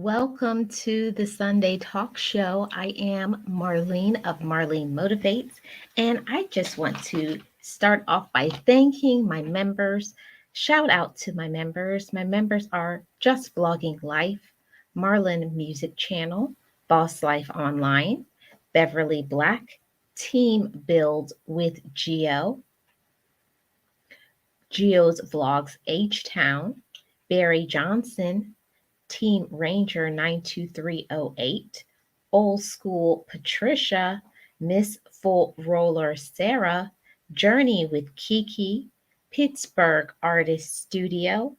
Welcome to the Sunday Talk Show. I am Marlene of Marlene Motivates, and I just want to start off by thanking my members. Shout out to my members. My members are Just Blogging Life, Marlin Music Channel, Boss Life Online, Beverly Black, Team Build with Geo's Vlogs H Town, Barry Johnson, Team Ranger 92308, Old School Patricia, Miss Full Roller Sarah, Journey with Kiki, Pittsburgh Artist Studio,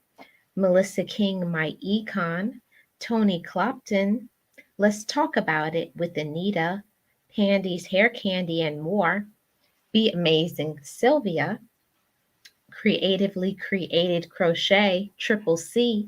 Melissa King My Econ, Tony Clopton, Let's Talk About It with Anita, Pandy's Hair Candy and more, Be Amazing Sylvia, Creatively Created Crochet, Triple C,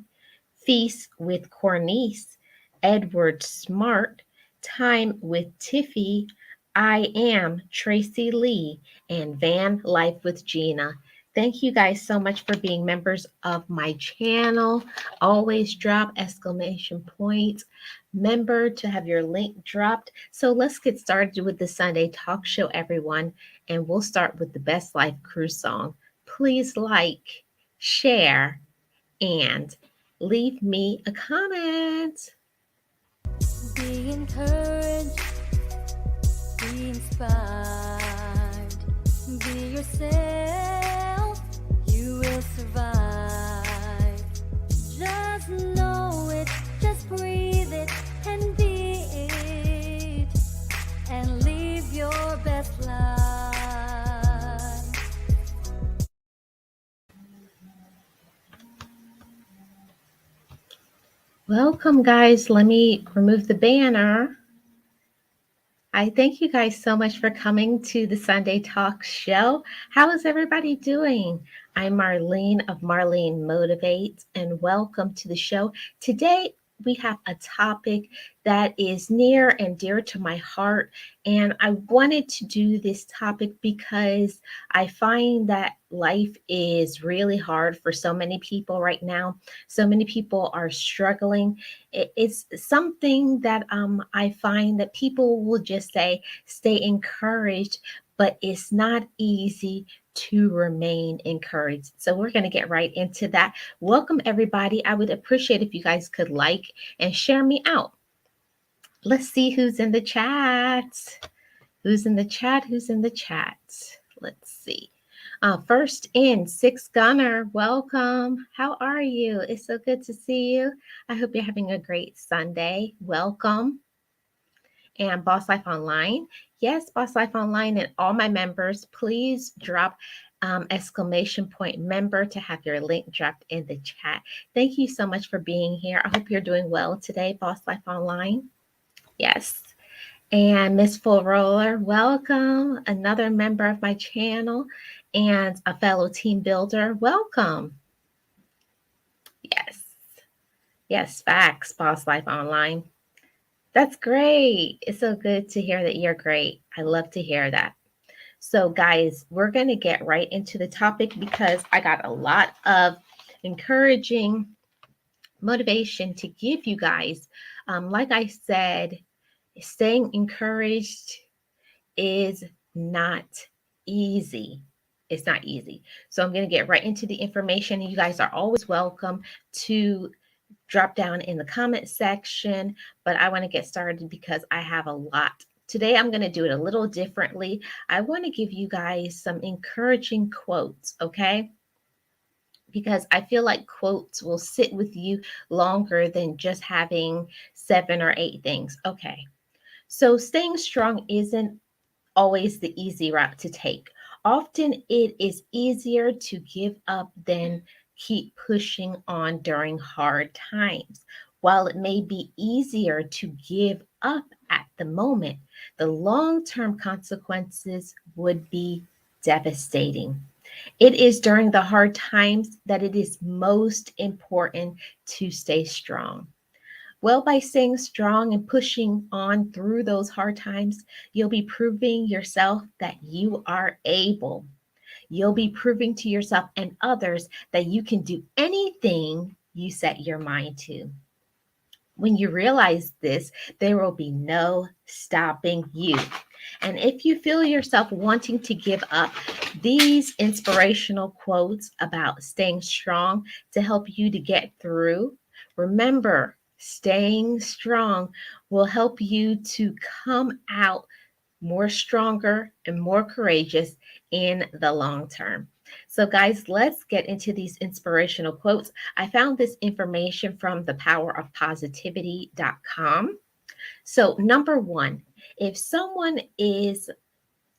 Feast with Cornice, Edward Smart, Time with Tiffy, I Am Tracy Lee, and Van Life with Gina. Thank you guys so much for being members of my channel. Always drop exclamation point member to have your link dropped. So let's get started with the Sunday Talk Show, everyone. And we'll start with the Best Life Cruise song. Please like, share, and leave me a comment. Be encouraged, be inspired, be yourself, you will survive. Just know it, just breathe it, and be it, and live your best life. Welcome, guys. Let me remove the banner. I thank you guys so much for coming to the Sunday Talk Show. How is everybody doing? I'm Marlene of Marlene Motivates, and welcome to the show. Today, we have a topic that is near and dear to my heart, and I wanted to do this topic because I find that life is really hard for so many people right now. So many people are struggling. It's something that I find that people will just say, stay encouraged, but it's not easy to remain encouraged. So we're going to get right into that. Welcome, everybody. I would appreciate if you guys could like and share me out. Let's see who's in the chat. Who's in the chat? Who's in the chat? Let's see. First in, Six Gunner, welcome. How are you? It's so good to see you. I hope you're having a great Sunday. Welcome. And Boss Life Online. Yes, Boss Life Online and all my members, please drop exclamation point member to have your link dropped in the chat. Thank you so much for being here. I hope you're doing well today, Boss Life Online. Yes. And Miss Full Roller, welcome. Another member of my channel and a fellow team builder, welcome. Yes. Yes, facts, Boss Life Online. That's great. It's so good to hear that you're great. I love to hear that. So, guys, we're going to get right into the topic because I got a lot of encouraging motivation to give you guys. Like I said, staying encouraged is not easy. It's not easy. So I'm going to get right into the information. You guys are always welcome to drop down in the comment section, but I want to get started because I have a lot. Today I'm going to do it a little differently. I want to give you guys some encouraging quotes, okay? Because I feel like quotes will sit with you longer than just having 7 or 8 things. Okay. So staying strong isn't always the easy route to take. Often it is easier to give up than keep pushing on during hard times. While it may be easier to give up at the moment, the long term consequences would be devastating. It is during the hard times that it is most important to stay strong. Well, by staying strong and pushing on through those hard times, you'll be proving yourself that you are able. You'll be proving to yourself and others that you can do anything you set your mind to. When you realize this, there will be no stopping you. And if you feel yourself wanting to give up, these inspirational quotes about staying strong to help you to get through, remember, staying strong will help you to come out more stronger and more courageous in the long term. So, guys, let's get into these inspirational quotes. I found this information from thepowerofpositivity.com. So, number one, if someone is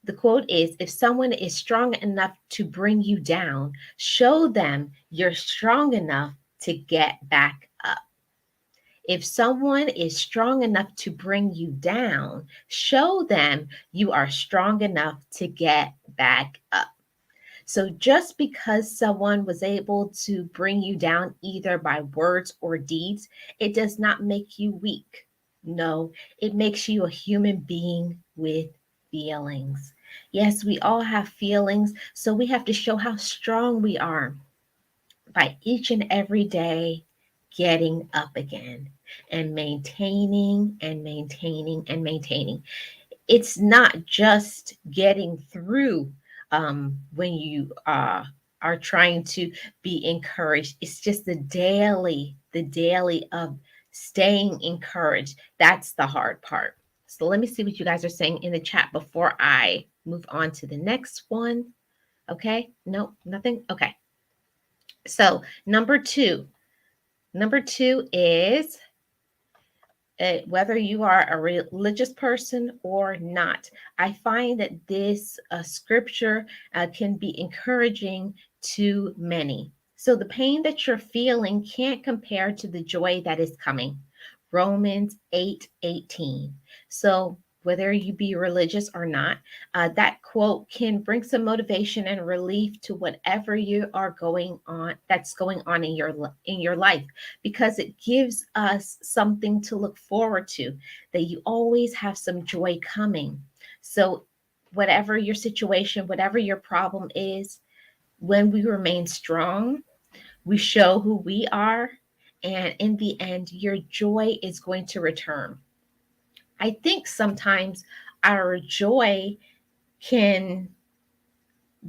the quote is, if someone is strong enough to bring you down, show them you're strong enough to get back up. If someone is strong enough to bring you down, show them you are strong enough to get back up. So just because someone was able to bring you down either by words or deeds, it does not make you weak. No, it makes you a human being with feelings. Yes, we all have feelings, so we have to show how strong we are by each and every day getting up again and maintaining and maintaining and maintaining. It's not just getting through when you are trying to be encouraged. It's just the daily of staying encouraged. That's the hard part. So let me see what you guys are saying in the chat before I move on to the next one. Okay, no, nothing. Okay, so number two is whether you are a religious person or not. I find that this scripture can be encouraging to many. So the pain that you're feeling can't compare to the joy that is coming. Romans 8:18. So whether you be religious or not, that quote can bring some motivation and relief to whatever you are going on that's going on in your life, because it gives us something to look forward to, that you always have some joy coming. So, whatever your situation, whatever your problem is, when we remain strong, we show who we are. And in the end, your joy is going to return. I think sometimes our joy can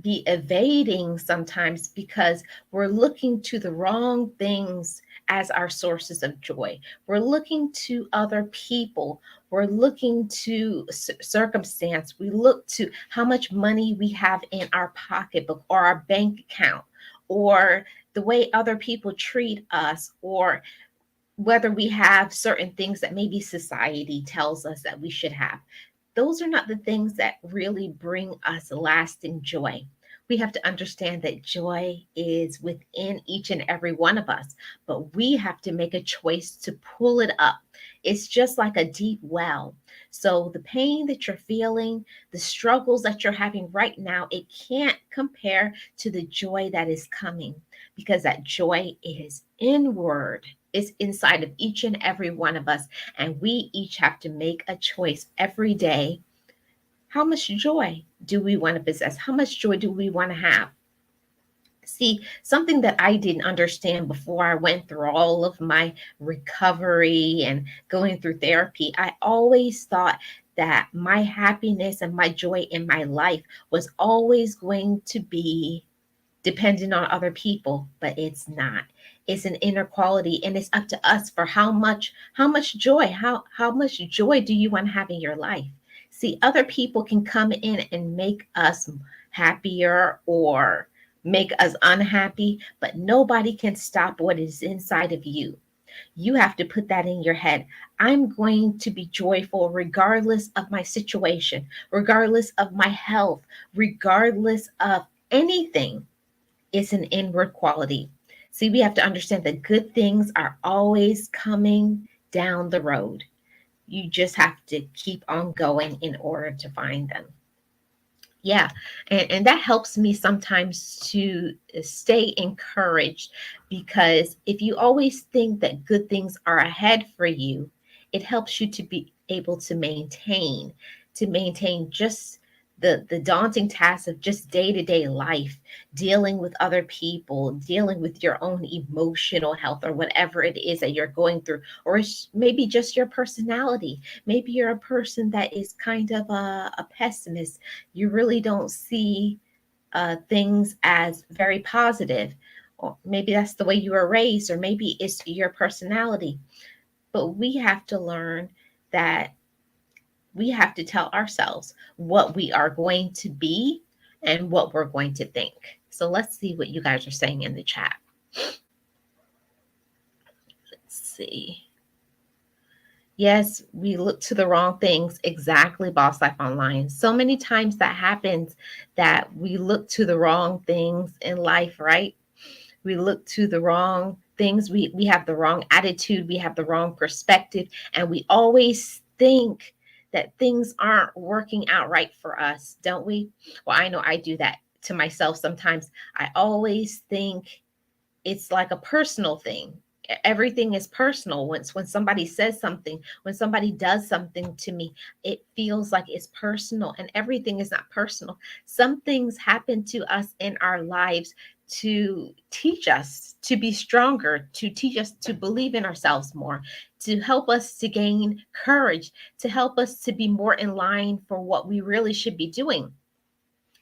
be evading sometimes because we're looking to the wrong things as our sources of joy. We're looking to other people. We're looking to circumstance. We look to how much money we have in our pocketbook or our bank account, or the way other people treat us, or whether we have certain things that maybe society tells us that we should have. Those are not the things that really bring us lasting joy. We have to understand that joy is within each and every one of us, but we have to make a choice to pull it up. It's just like a deep well. So the pain that you're feeling, the struggles that you're having right now, it can't compare to the joy that is coming, because that joy is inward. It's inside of each and every one of us. And we each have to make a choice every day. How much joy do we want to possess? How much joy do we want to have? See, something that I didn't understand before I went through all of my recovery and going through therapy, I always thought that my happiness and my joy in my life was always going to be dependent on other people, but it's not. It's an inner quality, and it's up to us for how much joy, how much joy do you want to have in your life? See, other people can come in and make us happier or make us unhappy, but nobody can stop what is inside of you. You have to put that in your head. I'm going to be joyful regardless of my situation, regardless of my health, regardless of anything. It's an inward quality. See, we have to understand that good things are always coming down the road. You just have to keep on going in order to find them. Yeah, and that helps me sometimes to stay encouraged, because if you always think that good things are ahead for you, it helps you to be able to maintain just the daunting task of just day-to-day life, dealing with other people, dealing with your own emotional health or whatever it is that you're going through, or maybe just your personality. Maybe you're a person that is kind of a pessimist. You really don't see things as very positive, or maybe that's the way you were raised, or maybe it's your personality. But we have to learn that we have to tell ourselves what we are going to be and what we're going to think. So let's see what you guys are saying in the chat. Let's see. Yes, we look to the wrong things. Exactly, Boss Life Online. So many times that happens, that we look to the wrong things in life, right? We look to the wrong things. We have the wrong attitude. We have the wrong perspective. And we always think that things aren't working out right for us, don't we? Well, I know I do that to myself sometimes. I always think it's like a personal thing. Everything is personal. When somebody says something, when somebody does something to me, it feels like it's personal, and everything is not personal. Some things happen to us in our lives to teach us to be stronger, to teach us to believe in ourselves more, to help us to gain courage, to help us to be more in line for what we really should be doing.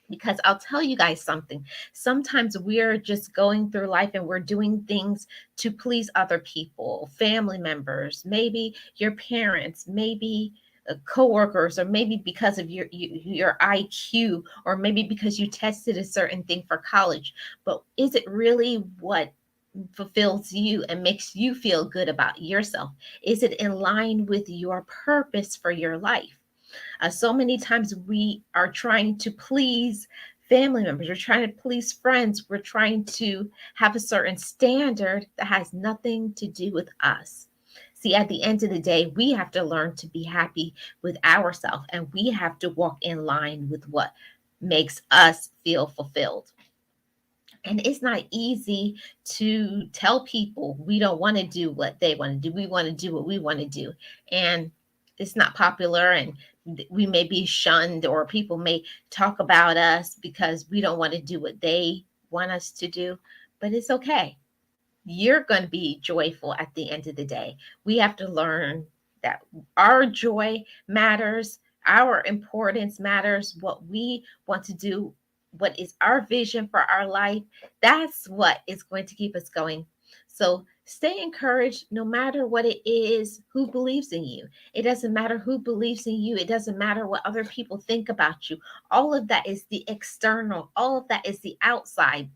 Because I'll tell you guys something. Sometimes we're just going through life and we're doing things to please other people, family members, maybe your parents, maybe coworkers, or maybe because of your IQ, or maybe because you tested a certain thing for college. But is it really what fulfills you and makes you feel good about yourself? Is it in line with your purpose for your life? So many times we are trying to please family members, we're trying to please friends, we're trying to have a certain standard that has nothing to do with us. See, at the end of the day, we have to learn to be happy with ourselves, and we have to walk in line with what makes us feel fulfilled. And it's not easy to tell people we don't want to do what they want to do. We want to do what we want to do. And it's not popular, and we may be shunned, or people may talk about us because we don't want to do what they want us to do. But it's okay. You're going to be joyful at the end of the day. We have to learn that our joy matters, our importance matters, what we want to do, what is our vision for our life. That's what is going to keep us going. So stay encouraged no matter what it is, who believes in you. It doesn't matter who believes in you. It doesn't matter what other people think about you. All of that is the external, all of that is the outside.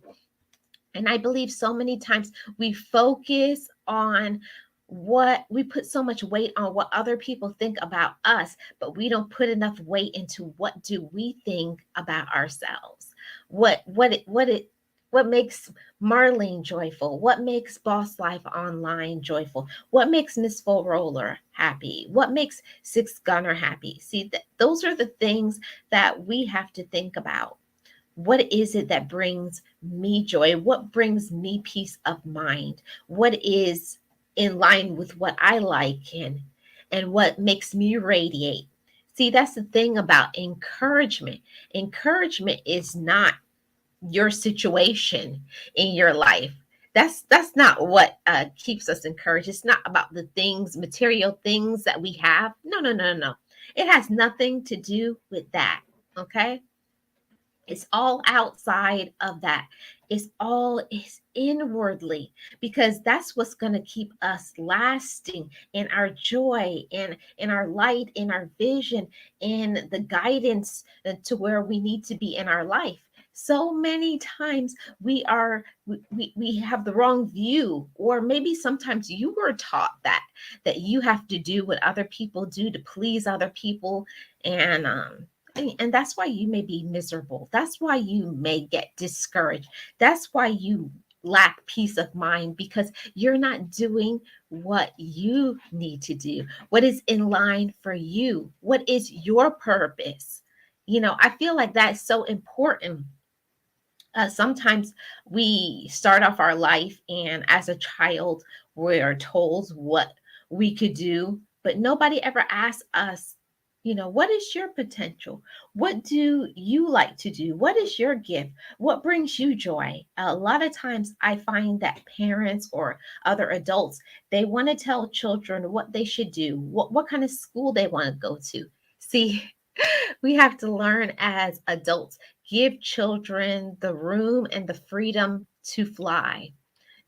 And I believe so many times we focus on what we put so much weight on what other people think about us, but we don't put enough weight into what do we think about ourselves. What makes Marlene joyful? What makes Boss Life Online joyful? What makes Miss Full Roller happy? What makes Six Gunner happy? See, those are the things that we have to think about. What is it that brings me joy? What brings me peace of mind? What is in line with what I like, and what makes me radiate? See, that's the thing about encouragement. Encouragement is not your situation in your life. That's not what keeps us encouraged. It's not about the things, material things that we have. No, no, no, no. It has nothing to do with that. Okay, it's all outside of that. It's inwardly, because that's what's going to keep us lasting in our joy, in our light, in our vision, in the guidance to where we need to be in our life. So many times we have the wrong view, or maybe sometimes you were taught that you have to do what other people do to please other people, and that's why you may be miserable. That's why you may get discouraged. That's why you lack peace of mind, because you're not doing what you need to do, what is in line for you, what is your purpose. I feel like that's so important. Sometimes we start off our life, and as a child, we are told what we could do, but nobody ever asks us, What is your potential? What do you like to do? What is your gift? What brings you joy? A lot of times I find that parents or other adults, they want to tell children what they should do, what kind of school they want to go to. See, we have to learn as adults, give children the room and the freedom to fly.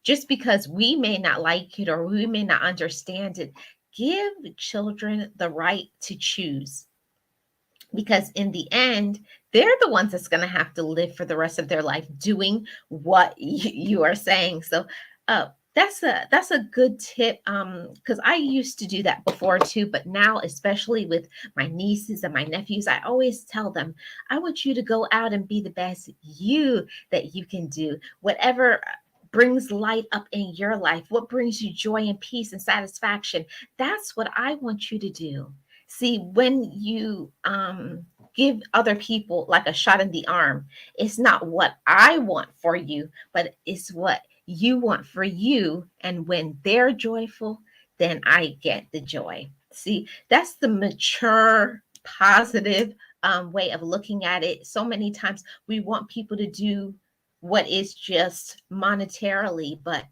Just because we may not like it or we may not understand it, give children the right to choose, because in the end they're the ones that's going to have to live for the rest of their life doing what you are saying. So that's a good tip, because I used to do that before too, but now, especially with my nieces and my nephews, I always tell them, I want you to go out and be the best you that you can do, whatever brings light up in your life, what brings you joy and peace and satisfaction. That's what I want you to do. See, when you give other people like a shot in the arm, it's not what I want for you, but it's what you want for you. And when they're joyful, then I get the joy. See, that's the mature, positive way of looking at it. So many times we want people to do what is just monetarily, but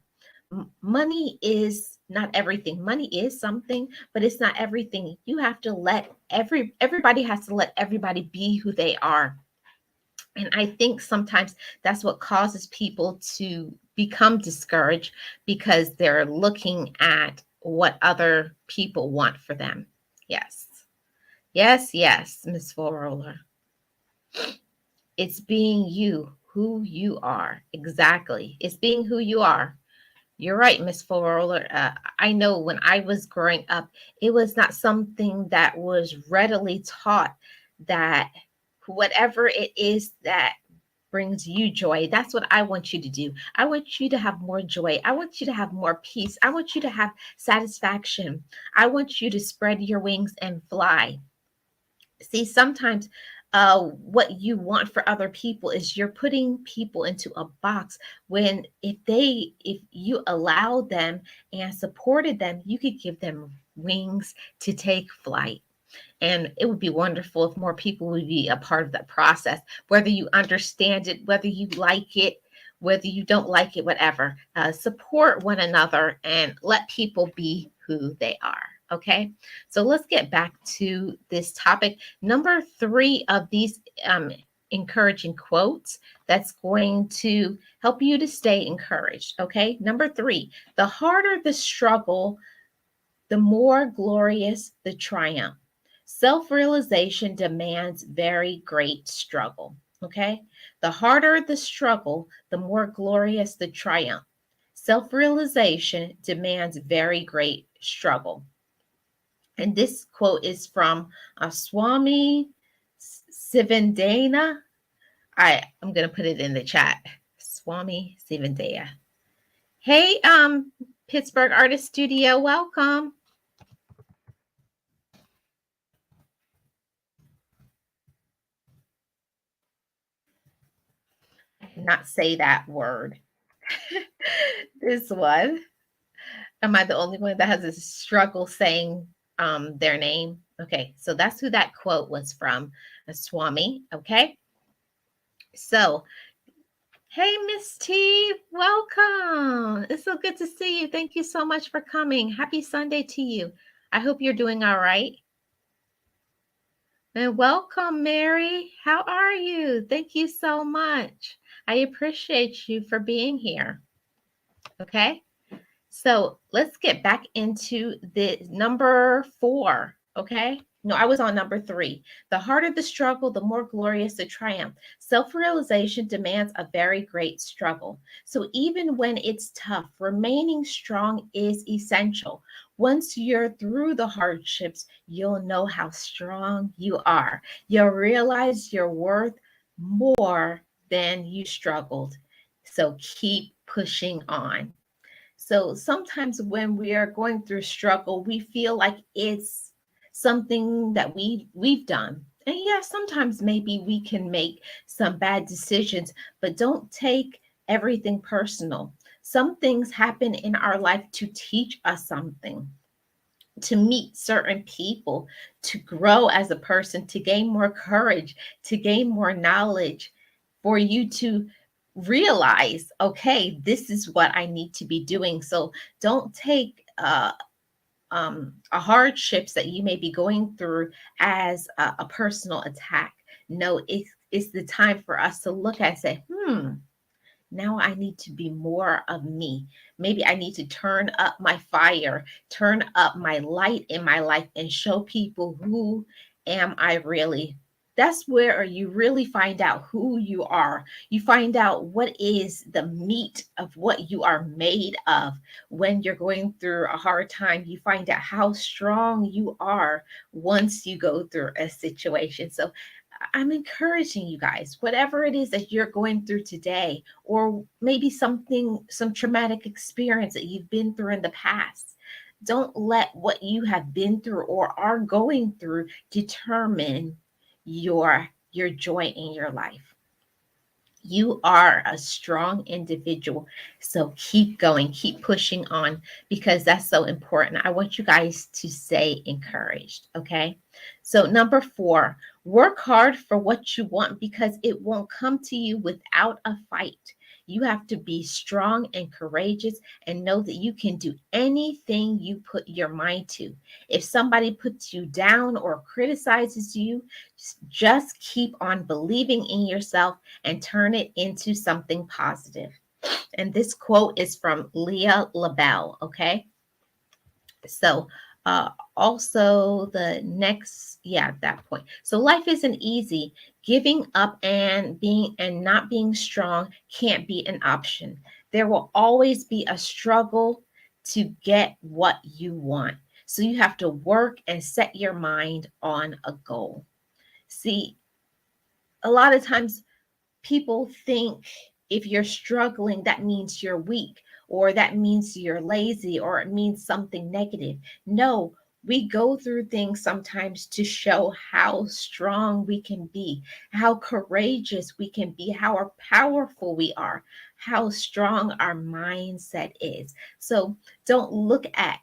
money is not everything. Money is something, but it's not everything. You have to let everybody has to let everybody be who they are. And I think sometimes that's what causes people to become discouraged, because they're looking at what other people want for them. Yes. Yes, yes, Miss Four Roller. It's being you, who you are. Exactly. It's being who you are. You're right, Miss Fuller. I know when I was growing up, it was not something that was readily taught, that whatever it is that brings you joy, that's what I want you to do. I want you to have more joy. I want you to have more peace. I want you to have satisfaction. I want you to spread your wings and fly. See, sometimes what you want for other people is you're putting people into a box, when if you allowed them and supported them, you could give them wings to take flight. And it would be wonderful if more people would be a part of that process, whether you understand it, whether you like it, whether you don't like it, whatever. Support one another and let people be who they are. Okay, so let's get back to this topic. Number three of these encouraging quotes that's going to help you to stay encouraged. Okay, number three: the harder the struggle, the more glorious the triumph. Self realization demands very great struggle. Okay? The harder the struggle, the more glorious the triumph. Self realization demands very great struggle. And this quote is from Swami Sivendana. I'm going to put it in the chat. Swami Sivendana. Hey, Pittsburgh Artist Studio, welcome. Not say that word. This one. Am I the only one that has a struggle saying their name? Okay, so that's who that quote was from, Swami. Okay, so hey, Miss T, welcome. It's so good to see you. Thank you so much for coming. Happy Sunday to you. I hope you're doing all right. And welcome, Mary. How are you? Thank you so much. I appreciate you for being here. Okay. So let's get back into the number four. Okay. No, I was on number three. The harder the struggle, the more glorious the triumph. Self realization demands a very great struggle. So even when it's tough, remaining strong is essential. Once you're through the hardships, you'll know how strong you are. You'll realize you're worth more than you struggled. So keep pushing on. So sometimes when we are going through struggle, we feel like it's something that we've done. And yes, sometimes maybe we can make some bad decisions, but don't take everything personal. Some things happen in our life to teach us something. to meet certain people, to grow as a person, to gain more courage, to gain more knowledge, for you to realize, okay, this is what I need to be doing. So don't take hardships that you may be going through as a personal attack. No, it's the time for us to look at and say, now I need to be more of me. Maybe I need to turn up my fire, turn up my light in my life, and show people who am I really. That's where you really find out who you are. You find out what is the meat of what you are made of. When you're going through a hard time, you find out how strong you are once you go through a situation. So I'm encouraging you guys, whatever it is that you're going through today, or maybe some traumatic experience that you've been through in the past, don't let what you have been through or are going through determine your joy in your life. You are a strong individual. So keep going, keep pushing on, because that's so important. I want you guys to stay encouraged. Okay. So, number 4, work hard for what you want because it won't come to you without a fight. You have to be strong and courageous and know that you can do anything you put your mind to. If somebody puts you down or criticizes you, just keep on believing in yourself and turn it into something positive. And this quote is from Leah LaBelle. Okay. So, also the next, yeah, that point. So, life isn't easy. Giving up and not being strong can't be an option. There will always be a struggle to get what you want. So, you have to work and set your mind on a goal. See, a lot of times people think if you're struggling, that means you're weak, or that means you're lazy, or it means something negative. No, we go through things sometimes to show how strong we can be, how courageous we can be, how powerful we are, how strong our mindset is. So don't look at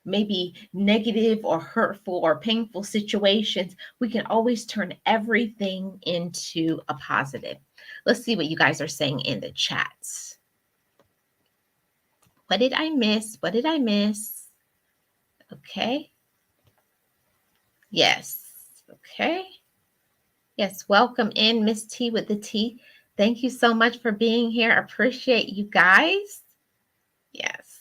maybe negative or hurtful or painful situations. We can always turn everything into a positive. Let's see what you guys are saying in the chats. What did I miss? What did I miss? Okay. Yes. Okay. Yes. Welcome in, Miss T with the T. Thank you so much for being here. Appreciate you guys. Yes.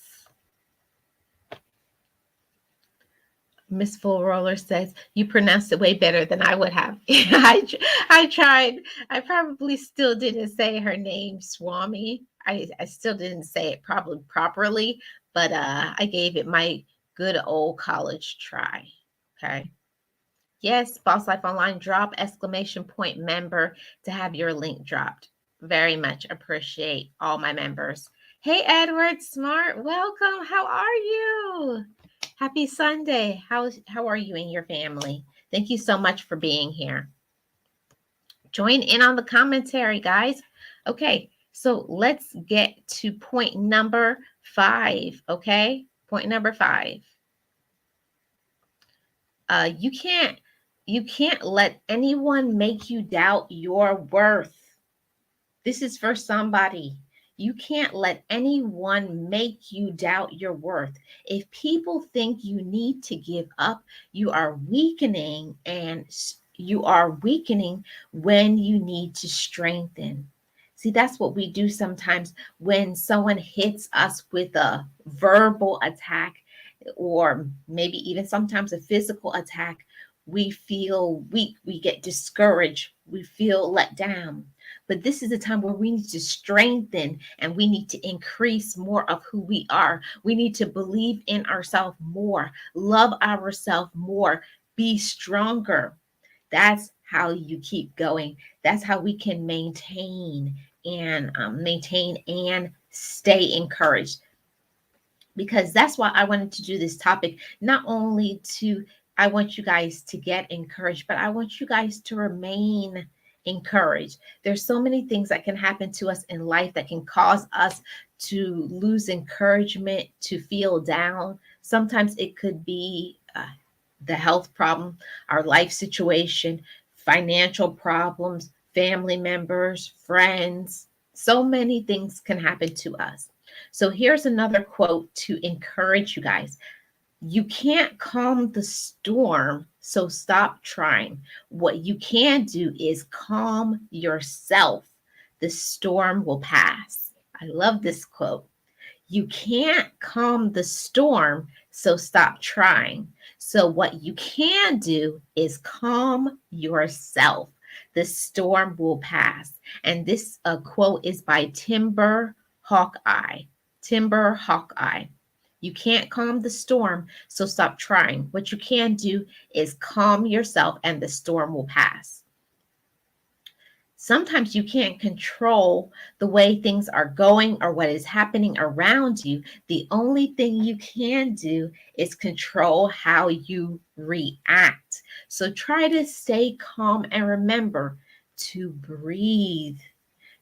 Miss Full Roller says, you pronounced it way better than I would have. I tried. I probably still didn't say her name, Swami. I still didn't say it probably properly, but I gave it my good old college try. Okay. Yes, Boss Life Online, drop exclamation point member to have your link dropped. Very much appreciate all my members. Hey, Edward Smart, welcome. How are you? Happy Sunday. How are you and your family? Thank you so much for being here. Join in on the commentary, guys. Okay, so let's get to point number 5. Okay, point number 5. You can't let anyone make you doubt your worth. This is for somebody. You can't let anyone make you doubt your worth. If people think you need to give up, you are weakening, and you are weakening when you need to strengthen. See, that's what we do sometimes when someone hits us with a verbal attack, or maybe even sometimes a physical attack. We feel weak, we get discouraged, we feel let down. But this is a time where we need to strengthen and we need to increase more of who we are. We need to believe in ourselves more, love ourselves more, be stronger. That's how you keep going. That's how we can maintain and stay encouraged, because that's why I wanted to do this topic. Not only to, I want you guys to get encouraged, but I want you guys to remain encouraged. There's so many things that can happen to us in life that can cause us to lose encouragement, to feel down. Sometimes it could be the health problem, our life situation, financial problems, family members, friends. So many things can happen to us. So here's another quote to encourage you guys. You can't calm the storm, so stop trying. What you can do is calm yourself. The storm will pass. I love this quote. You can't calm the storm, so stop trying. So, what you can do is calm yourself. The storm will pass. And this quote is by Timber Hawkeye. Timber Hawkeye. You can't calm the storm, so stop trying. What you can do is calm yourself, and the storm will pass. Sometimes you can't control the way things are going or what is happening around you. The only thing you can do is control how you react. So try to stay calm and remember to breathe,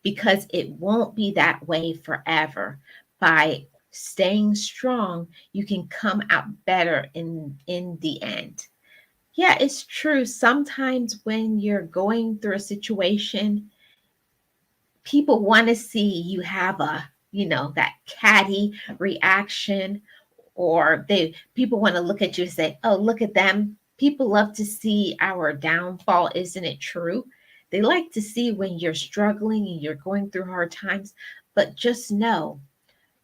because it won't be that way forever. By staying strong, you can come out better in the end. Yeah, it's true. Sometimes when you're going through a situation, people want to see you have that catty reaction, or people want to look at you and say, oh, look at them. People love to see our downfall. Isn't it true? They like to see when you're struggling and you're going through hard times. But just know,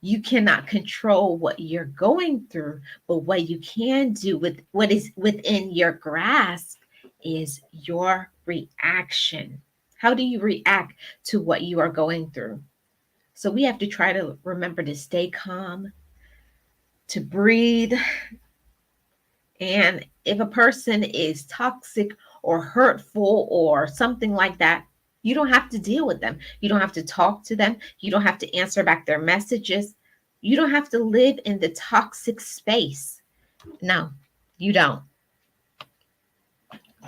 you cannot control what you're going through, but what you can do with what is within your grasp is your reaction. How do you react to what you are going through? So we have to try to remember to stay calm, to breathe. And if a person is toxic or hurtful or something like that, you don't have to deal with them. You don't have to talk to them. You don't have to answer back their messages. You don't have to live in the toxic space. No, you don't.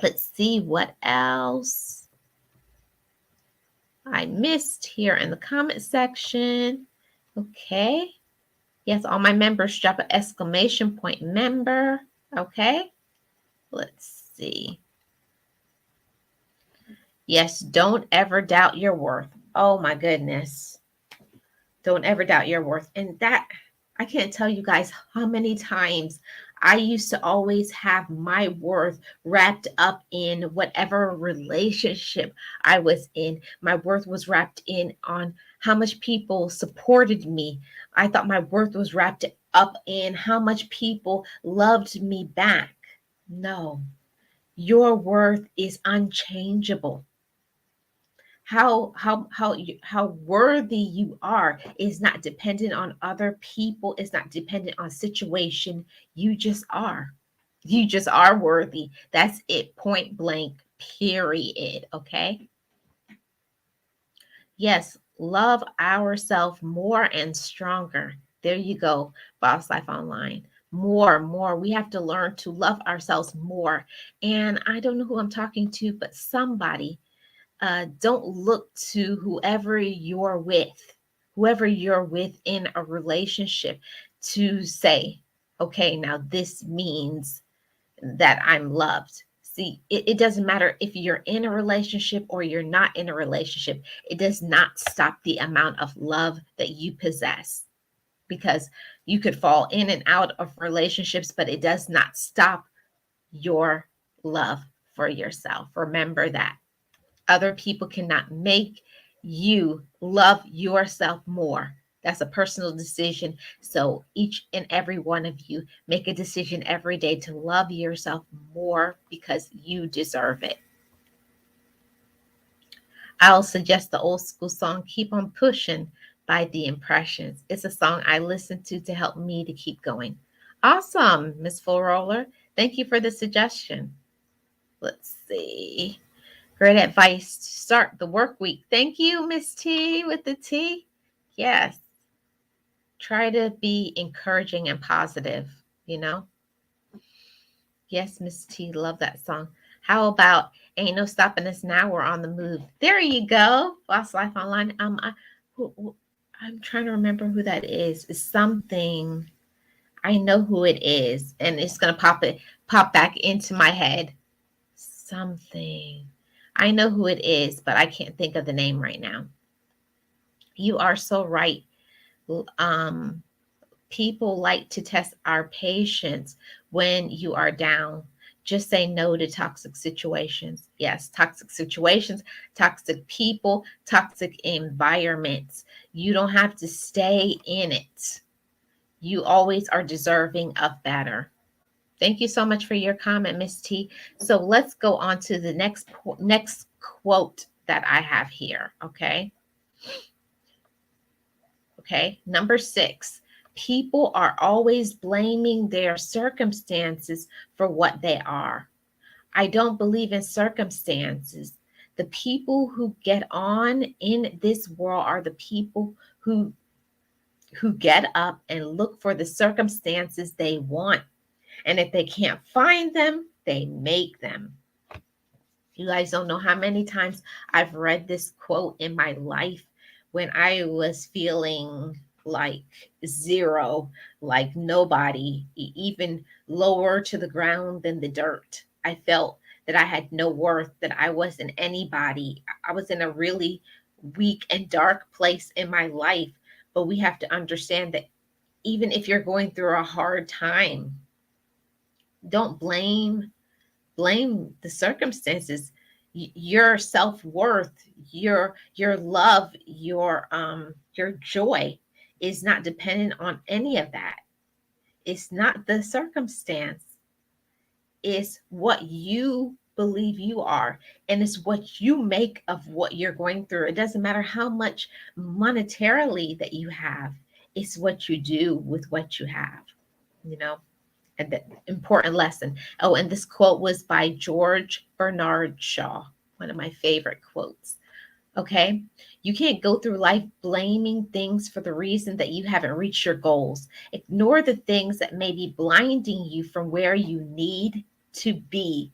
Let's see what else I missed here in the comment section. Okay. Yes, all my members drop an exclamation point member. Okay. Let's see. Yes, don't ever doubt your worth. Oh my goodness. Don't ever doubt your worth. And that, I can't tell you guys how many times I used to always have my worth wrapped up in whatever relationship I was in. My worth was wrapped in on how much people supported me. I thought my worth was wrapped up in how much people loved me back. No, your worth is unchangeable. How worthy you are is not dependent on other people. It's not dependent on situation. You just are worthy. That's it, point blank, period. Okay. Yes, love ourselves more and stronger. There you go, Boss Life Online. More. We have to learn to love ourselves more. And I don't know who I'm talking to, but somebody, don't look to whoever you're with in a relationship, to say, okay, now this means that I'm loved. See, it doesn't matter if you're in a relationship or you're not in a relationship. It does not stop the amount of love that you possess, because you could fall in and out of relationships, but it does not stop your love for yourself. Remember that. Other people cannot make you love yourself more. That's a personal decision. So each and every one of you make a decision every day to love yourself more, because you deserve it. I'll suggest the old school song Keep on Pushing by The Impressions. It's a song I listen to help me to keep going. Awesome, Miss Full Roller. Thank you for the suggestion. Let's see. Great advice to start the work week. Thank you, Miss T with the T. Yes. Try to be encouraging and positive. Yes, Miss T, love that song. How about Ain't No Stopping Us Now, We're on the Move? There you go. Boss Life Online. I'm trying to remember who that is. It's something. I know who it is, and it's gonna pop back into my head. Something. I know who it is, but I can't think of the name right now. You are so right. Um, People like to test our patience when you are down. Just say no to toxic situations. Yes, toxic situations, toxic people, toxic environments. You don't have to stay in it. You always are deserving of better. Thank you so much for your comment, Miss T. So let's go on to the next quote that I have here. Okay. Okay. Number 6. People are always blaming their circumstances for what they are. I don't believe in circumstances. The people who get on in this world are the people who get up and look for the circumstances they want. And if they can't find them, they make them. You guys don't know how many times I've read this quote in my life when I was feeling like zero, like nobody, even lower to the ground than the dirt. I felt that I had no worth, that I wasn't anybody. I was in a really weak and dark place in my life. But we have to understand that even if you're going through a hard time, don't blame the circumstances. Your self-worth, your love, your joy is not dependent on any of that. It's not the circumstance. It's what you believe you are, and it's what you make of what you're going through. It doesn't matter how much monetarily that you have. It's what you do with what you have, you know. And the important lesson. Oh, and this quote was by George Bernard Shaw, one of my favorite quotes. Okay. You can't go through life blaming things for the reason that you haven't reached your goals. Ignore the things that may be blinding you from where you need to be.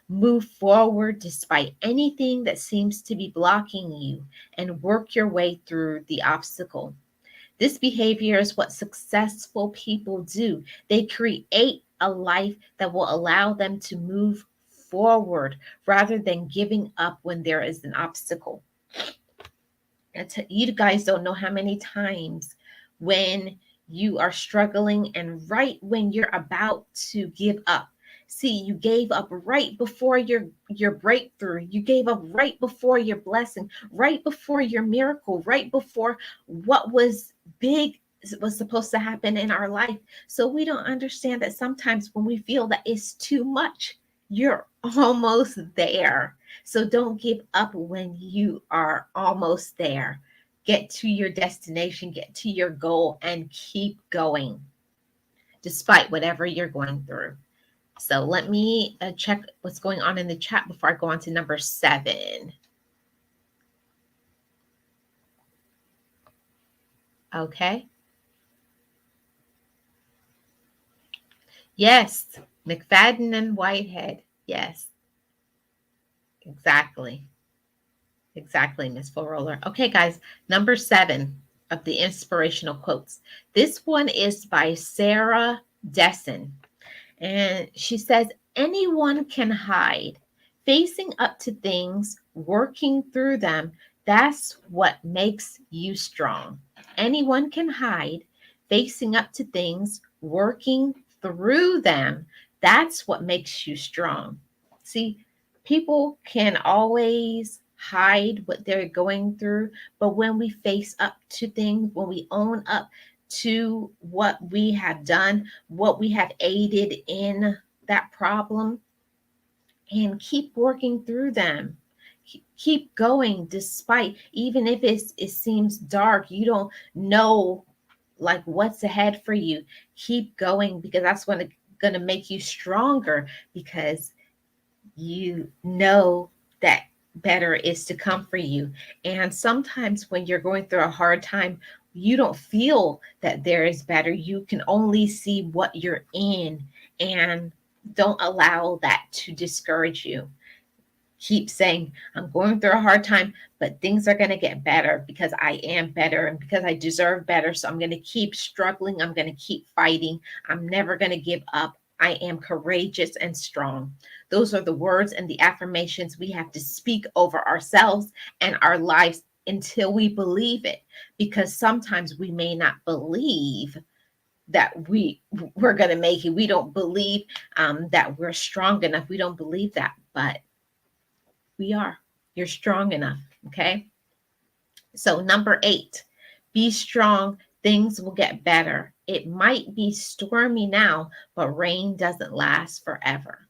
Move forward despite anything that seems to be blocking you and work your way through the obstacle. This behavior is what successful people do. They create a life that will allow them to move forward rather than giving up when there is an obstacle. You guys don't know how many times when you are struggling and right when you're about to give up. See, you gave up right before your breakthrough. You gave up right before your blessing, right before your miracle, right before what was big was supposed to happen in our life. So we don't understand that sometimes when we feel that it's too much, you're almost there. So don't give up when you are almost there. Get to your destination, get to your goal, and keep going despite whatever you're going through. So let me check what's going on in the chat before I go on to number 7. Okay. Yes, McFadden and Whitehead. Yes, exactly. Exactly, Miss Full Roller. Okay, guys, number 7 of the inspirational quotes. This one is by Sarah Dessen. And she says, anyone can hide. Facing up to things, working through them, that's what makes you strong. Anyone can hide. Facing up to things, working through them, that's what makes you strong. See, people can always hide what they're going through, but when we face up to things, when we own up to what we have done, what we have aided in that problem, and keep working through them. Keep going despite, even if it seems dark, you don't know like what's ahead for you. Keep going because that's going to make you stronger because you know that better is to come for you. And sometimes when you're going through a hard time, you don't feel that there is better. You can only see what you're in, and don't allow that to discourage you. Keep saying, I'm going through a hard time, but things are going to get better because I am better and because I deserve better. So I'm going to keep struggling. I'm going to keep fighting. I'm never going to give up. I am courageous and strong. Those are the words and the affirmations we have to speak over ourselves and our lives until we believe it, because sometimes we may not believe that we're going to make it. We don't believe that we're strong enough. We don't believe that, but we are. You're strong enough. Okay. So, number 8, be strong. Things will get better. It might be stormy now, but rain doesn't last forever.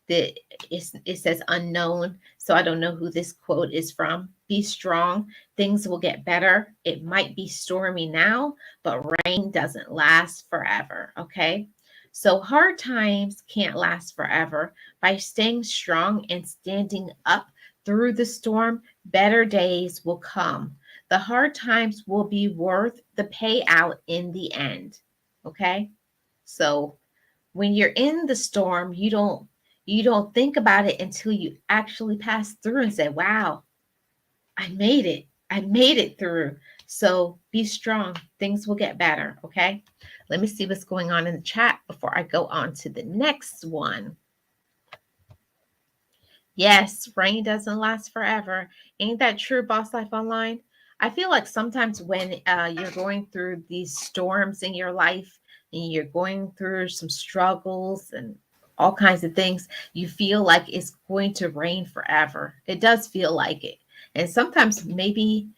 It says unknown, so I don't know who this quote is from. Be strong. Things will get better. It might be stormy now, but rain doesn't last forever. Okay. So hard times can't last forever. By staying strong and standing up through the storm, better days will come. The hard times will be worth the payout in the end. Okay. So when you're in the storm, you don't think about it until you actually pass through and say, wow, I made it. I made it through. So be strong. Things will get better. Okay. Let me see what's going on in the chat before I go on to the next one. Yes, rain doesn't last forever. Ain't that true, Boss Life Online? I feel like sometimes when you're going through these storms in your life and you're going through some struggles and all kinds of things, you feel like it's going to rain forever. It does feel like it. And sometimes maybe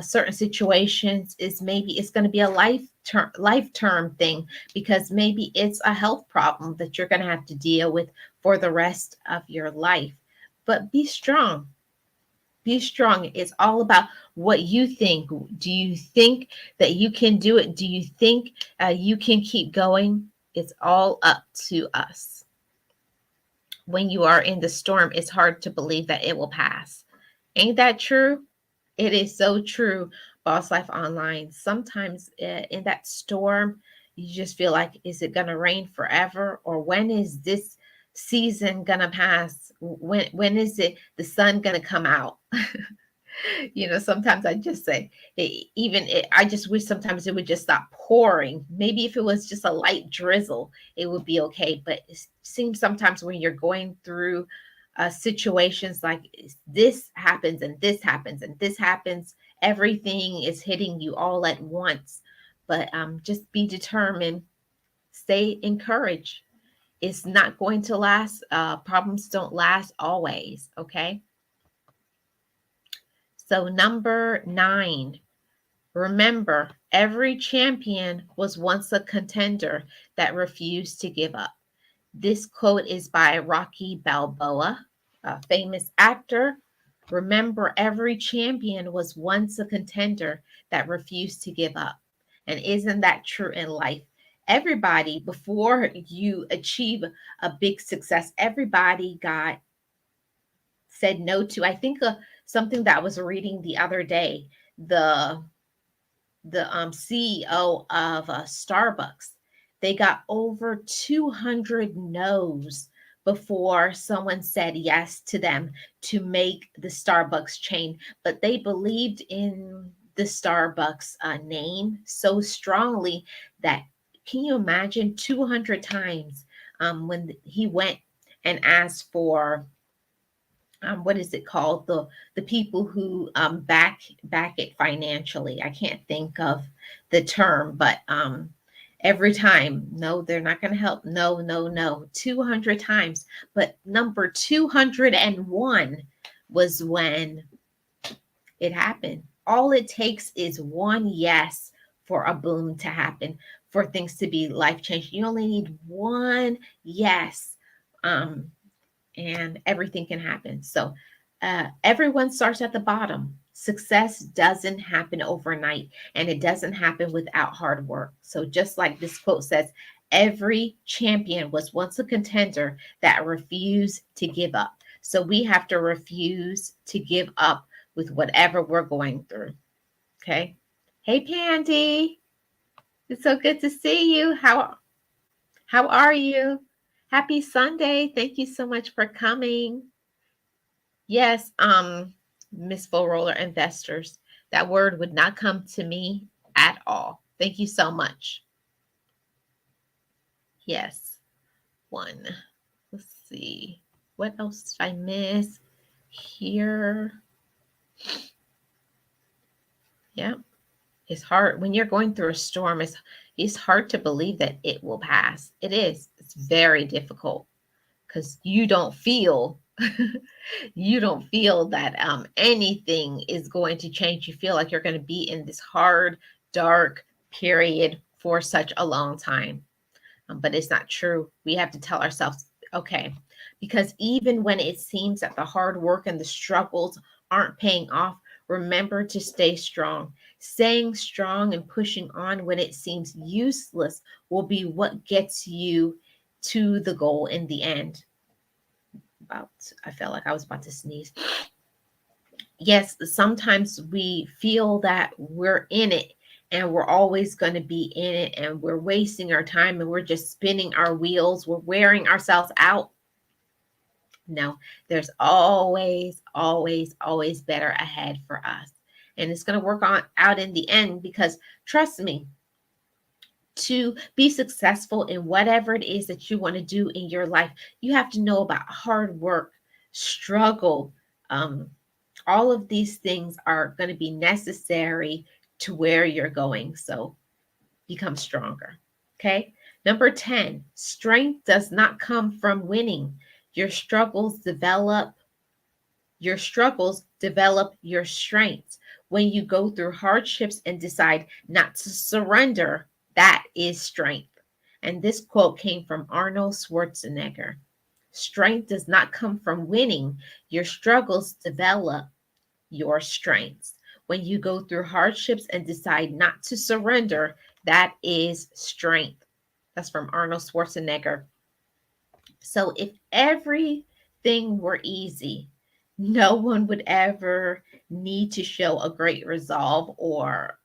certain situations is maybe it's going to be a life term thing, because maybe it's a health problem that you're going to have to deal with for the rest of your life. But be strong. Be strong. It's all about what you think. Do you think that you can do it? Do you think you can keep going? It's all up to us. When you are in the storm, it's hard to believe that it will pass. Ain't that true? It is so true, Boss Life Online. Sometimes in that storm, you just feel like, is it going to rain forever? Or when is this season going to pass? When is it the sun going to come out? Sometimes I just say, I just wish sometimes it would just stop pouring. Maybe if it was just a light drizzle, it would be okay. But it seems sometimes when you're going through situations like this happens and this happens and this happens, everything is hitting you all at once. But just be determined, stay encouraged. It's not going to last. Problems don't last always. Okay. So, number 9, remember, every champion was once a contender that refused to give up. This quote is by Rocky Balboa, a famous actor. Remember, every champion was once a contender that refused to give up. And isn't that true in life? Everybody, before you achieve a big success, everybody got said no to. I think something that I was reading the other day, the CEO of Starbucks, they got over 200 no's before someone said yes to them to make the Starbucks chain. But they believed in the Starbucks name so strongly that, can you imagine 200 times when he went and asked for what is it called, the people who back it financially? I can't think of the term, but every time, no, they're not going to help. No, no, no, 200 times. But number 201 was when it happened. All it takes is one yes for a boom to happen, for things to be life changing. You only need one yes. And everything can happen. So everyone starts at the bottom. Success doesn't happen overnight, and it doesn't happen without hard work. So just like this quote says, every champion was once a contender that refused to give up. So we have to refuse to give up with whatever we're going through. Okay. Hey, Pandy. It's so good to see you. How are you? Happy Sunday. Thank you so much for coming. Yes, Miss Full Roller Investors. That word would not come to me at all. Thank you so much. Yes, one. Let's see. What else did I miss here? Yeah, it's hard when you're going through a storm. It's hard to believe that it will pass. It is. It's very difficult because you don't feel you don't feel that anything is going to change. You feel like you're going to be in this hard, dark period for such a long time. But it's not true. We have to tell ourselves, okay, because even when it seems that the hard work and the struggles aren't paying off, remember to stay strong. Staying strong and pushing on when it seems useless will be what gets you to the goal in the end. About, I felt like I was about to sneeze. Yes, sometimes we feel that we're in it and we're always going to be in it and we're wasting our time and we're just spinning our wheels. We're wearing ourselves out. No, there's always, always, always better ahead for us. And it's going to work on out in the end because trust me, to be successful in whatever it is that you want to do in your life, you have to know about hard work, struggle, um, all of these things are going to be necessary to where you're going. So become stronger. Okay. Number 10, strength does not come from winning. Your struggles develop your struggles develop your strengths. When you go through hardships and decide not to surrender, that is strength. And this quote came from Arnold Schwarzenegger. Strength does not come from winning. Your struggles develop your strengths. When you go through hardships and decide not to surrender, that is strength. That's from Arnold Schwarzenegger. So if everything were easy, no one would ever need to show a great resolve or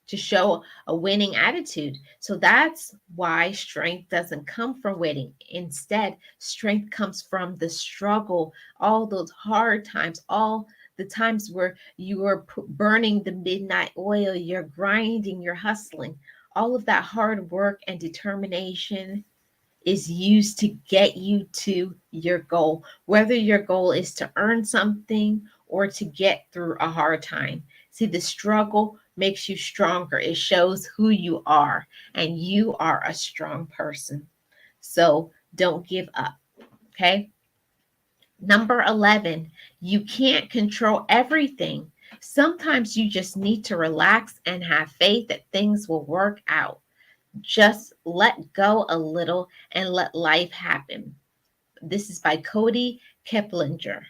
to show a winning attitude. So that's why strength doesn't come from winning. Instead, strength comes from the struggle, all those hard times, all the times where you are burning the midnight oil, you're grinding, you're hustling. All of that hard work and determination is used to get you to your goal, whether your goal is to earn something or to get through a hard time. See, the struggle makes you stronger. It shows who you are, and you are a strong person. So don't give up. Okay. Number 11, you can't control everything. Sometimes you just need to relax and have faith that things will work out. Just let go a little and let life happen. This is by Cody Keplinger.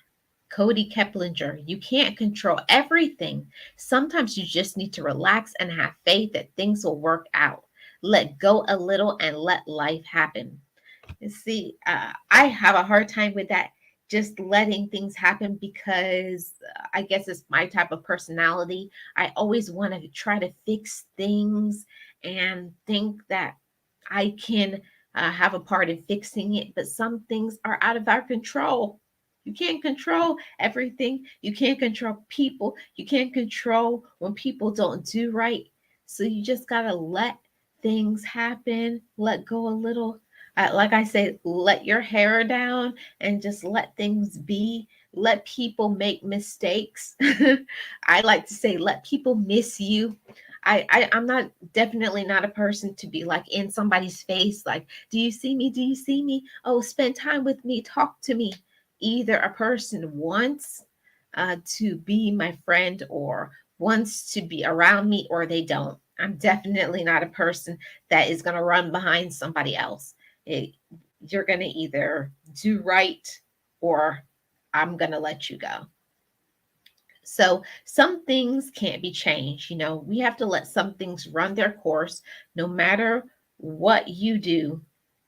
Cody Keplinger. You can't control everything. Sometimes you just need to relax and have faith that things will work out. Let go a little and let life happen. And see, I have a hard time with that, just letting things happen because I guess it's my type of personality. I always want to try to fix things and think that I can have a part in fixing it, but some things are out of our control. You can't control everything. You can't control people. You can't control when people don't do right. So you just got to let things happen, let go a little. Like I say, let your hair down and just let things be. Let people make mistakes. I like to say, let people miss you. I'm not definitely not a person to be like in somebody's face, like, do you see me? Do you see me? Oh, spend time with me, talk to me. Either a person wants to be my friend or wants to be around me or they don't. I'm definitely not a person that is going to run behind somebody else. It, you're going to either do right or I'm going to let you go. So some things can't be changed. You know, we have to let some things run their course no matter what you do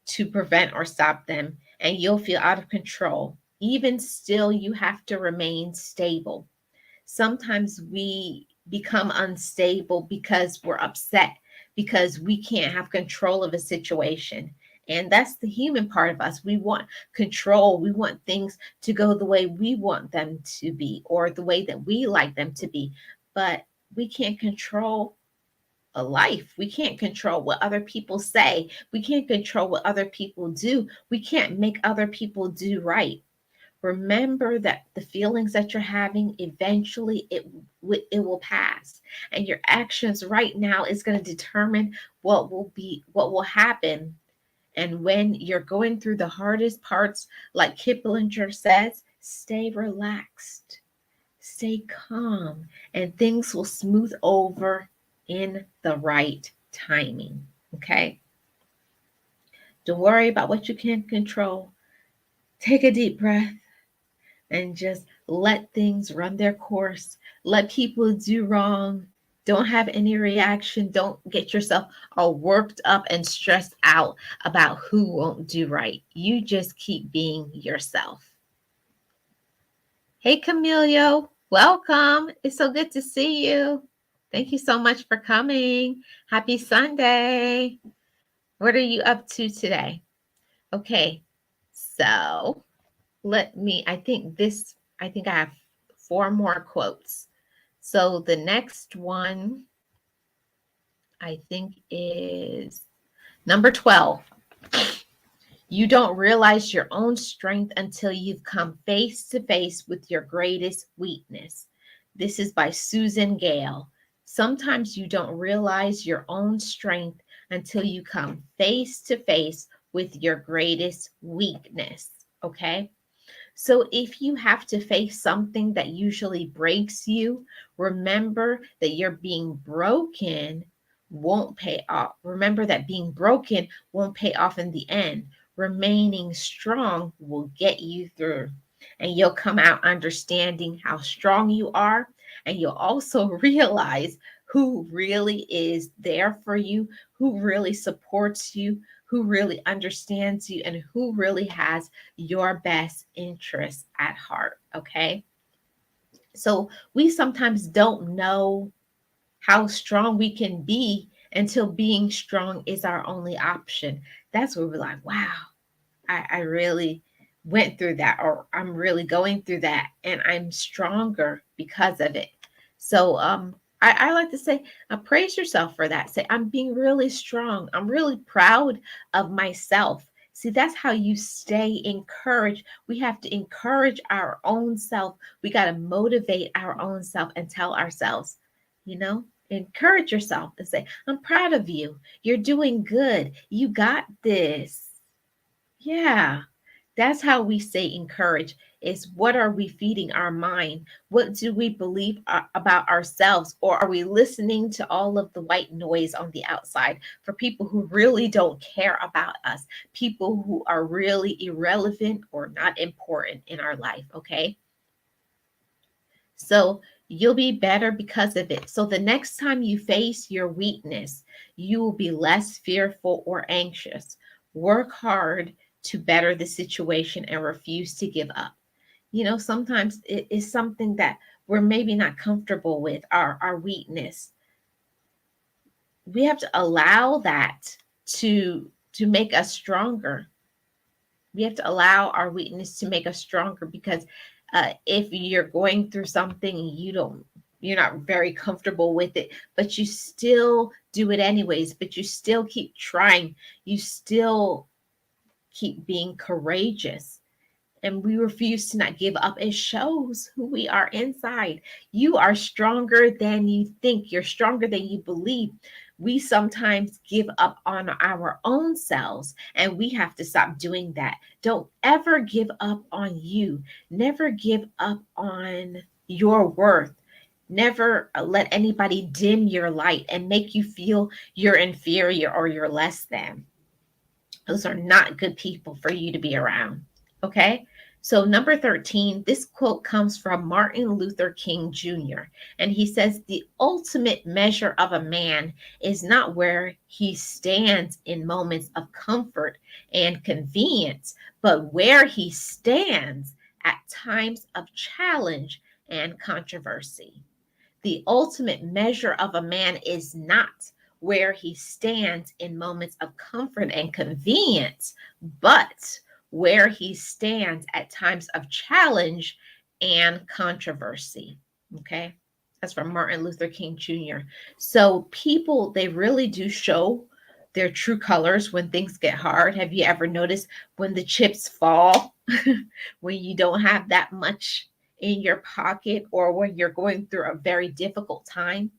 to prevent or stop them, and you'll feel out of control. Even still, you have to remain stable. Sometimes we become unstable because we're upset, because we can't have control of a situation. And that's the human part of us. We want control. We want things to go the way we want them to be or the way that we like them to be. But we can't control a life. We can't control what other people say. We can't control what other people do. We can't make other people do right. Remember that the feelings that you're having eventually it will pass, and your actions right now is going to determine what will happen. And when you're going through the hardest parts, like Kiplinger says, stay relaxed, stay calm, and things will smooth over in the right timing. Okay? Don't worry about what you can't control. Take a deep breath and just let things run their course. Let people do wrong. Don't have any reaction. Don't get yourself all worked up and stressed out about who won't do right. You just keep being yourself. Hey, Camilio, welcome. It's so good to see you. Thank you so much for coming. Happy Sunday. What are you up to today? Okay, so I think I have four more quotes. So the next one I think is number 12. You don't realize your own strength until you've come face to face with your greatest weakness. This is by Susan Gale. Sometimes you don't realize your own strength until you come face to face with your greatest weakness. Okay? So if you have to face something that usually breaks you, remember that your being broken won't pay off. Remember that being broken won't pay off in the end. Remaining strong will get you through. And you'll come out understanding how strong you are. And you'll also realize who really is there for you, who really supports you, who really understands you, and who really has your best interests at heart. Okay. So we sometimes don't know how strong we can be until being strong is our only option. That's where we're like, wow, I really went through that, or I'm really going through that, and I'm stronger because of it. So I like to say, praise yourself for that. Say, I'm being really strong. I'm really proud of myself. See, that's how you stay encouraged. We have to encourage our own self. We got to motivate our own self and tell ourselves, you know, encourage yourself and say, I'm proud of you. You're doing good. You got this. Yeah, that's how we stay encouraged. Is what are we feeding our mind? What do we believe about ourselves? Or are we listening to all of the white noise on the outside for people who really don't care about us, people who are really irrelevant or not important in our life? Okay. So you'll be better because of it. So the next time you face your weakness, you will be less fearful or anxious. Work hard to better the situation and refuse to give up. You know, sometimes it is something that we're maybe not comfortable with, our weakness. We have to allow that to make us stronger. We have to allow our weakness to make us stronger, because if you're going through something and you're not very comfortable with it, but you still do it anyways, but you still keep trying, you still keep being courageous, and we refuse to not give up. It shows who we are inside. You are stronger than you think. You're stronger than you believe. We sometimes give up on our own selves, and we have to stop doing that. Don't ever give up on you. Never give up on your worth. Never let anybody dim your light and make you feel you're inferior or you're less than. Those are not good people for you to be around. Okay. So, number 13, this quote comes from Martin Luther King Jr. And he says, the ultimate measure of a man is not where he stands in moments of comfort and convenience, but where he stands at times of challenge and controversy. The ultimate measure of a man is not where he stands in moments of comfort and convenience, but where he stands at times of challenge and controversy. Okay. That's from Martin Luther King Jr. So people, they really do show their true colors when things get hard. Have you ever noticed when the chips fall, when you don't have that much in your pocket, or when you're going through a very difficult time?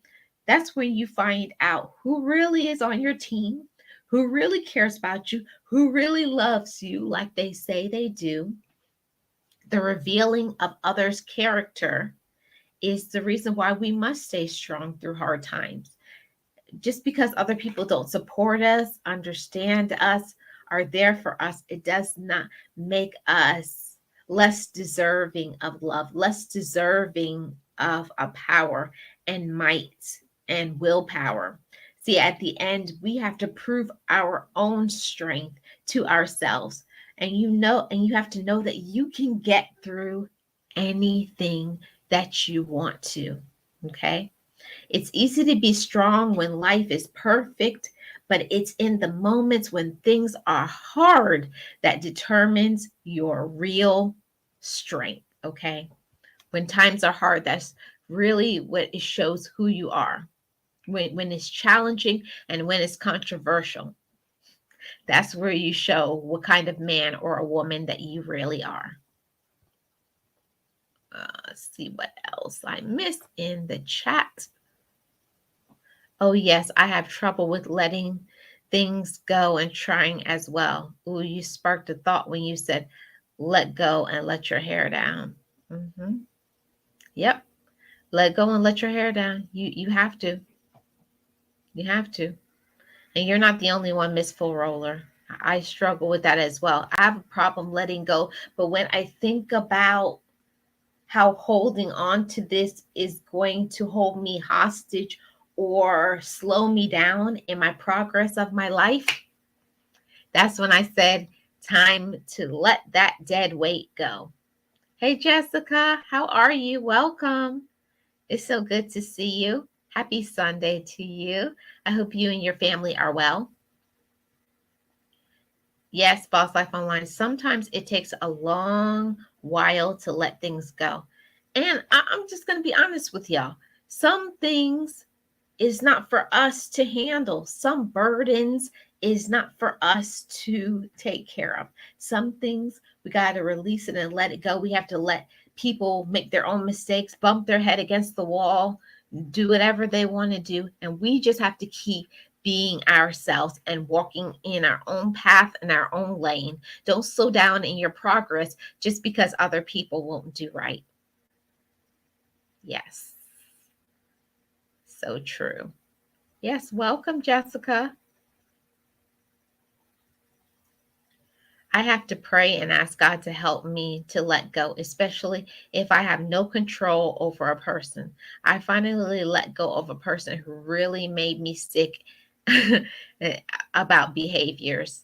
That's when you find out who really is on your team, who really cares about you, who really loves you like they say they do. The revealing of others' character is the reason why we must stay strong through hard times. Just because other people don't support us, understand us, are there for us, it does not make us less deserving of love, less deserving of a power and might and willpower. See, at the end, we have to prove our own strength to ourselves. And you have to know that you can get through anything that you want to. Okay. It's easy to be strong when life is perfect, but it's in the moments when things are hard that determines your real strength. Okay. When times are hard, that's really what it shows who you are. When it's challenging and when it's controversial, that's where you show what kind of man or a woman that you really are. Let's see what else I missed in the chat. Oh, yes, I have trouble with letting things go and trying as well. Ooh, you sparked a thought when you said, let go and let your hair down. Hmm. Yep. Let go and let your hair down. You have to. You have to. And you're not the only one, Miss Full Roller. I struggle with that as well. I have a problem letting go. But when I think about how holding on to this is going to hold me hostage or slow me down in my progress of my life, that's when I said, time to let that dead weight go. Hey, Jessica, how are you? Welcome. It's so good to see you. Happy Sunday to you. I hope you and your family are well. Yes, Boss Life Online. Sometimes it takes a long while to let things go. And I'm just going to be honest with y'all. Some things is not for us to handle. Some burdens is not for us to take care of. Some things we got to release it and let it go. We have to let people make their own mistakes, bump their head against the wall, do whatever they want to do. And we just have to keep being ourselves and walking in our own path and our own lane. Don't slow down in your progress just because other people won't do right. Yes, so true. Yes, welcome, Jessica. I have to pray and ask God to help me to let go, especially if I have no control over a person. I finally let go of a person who really made me sick about behaviors.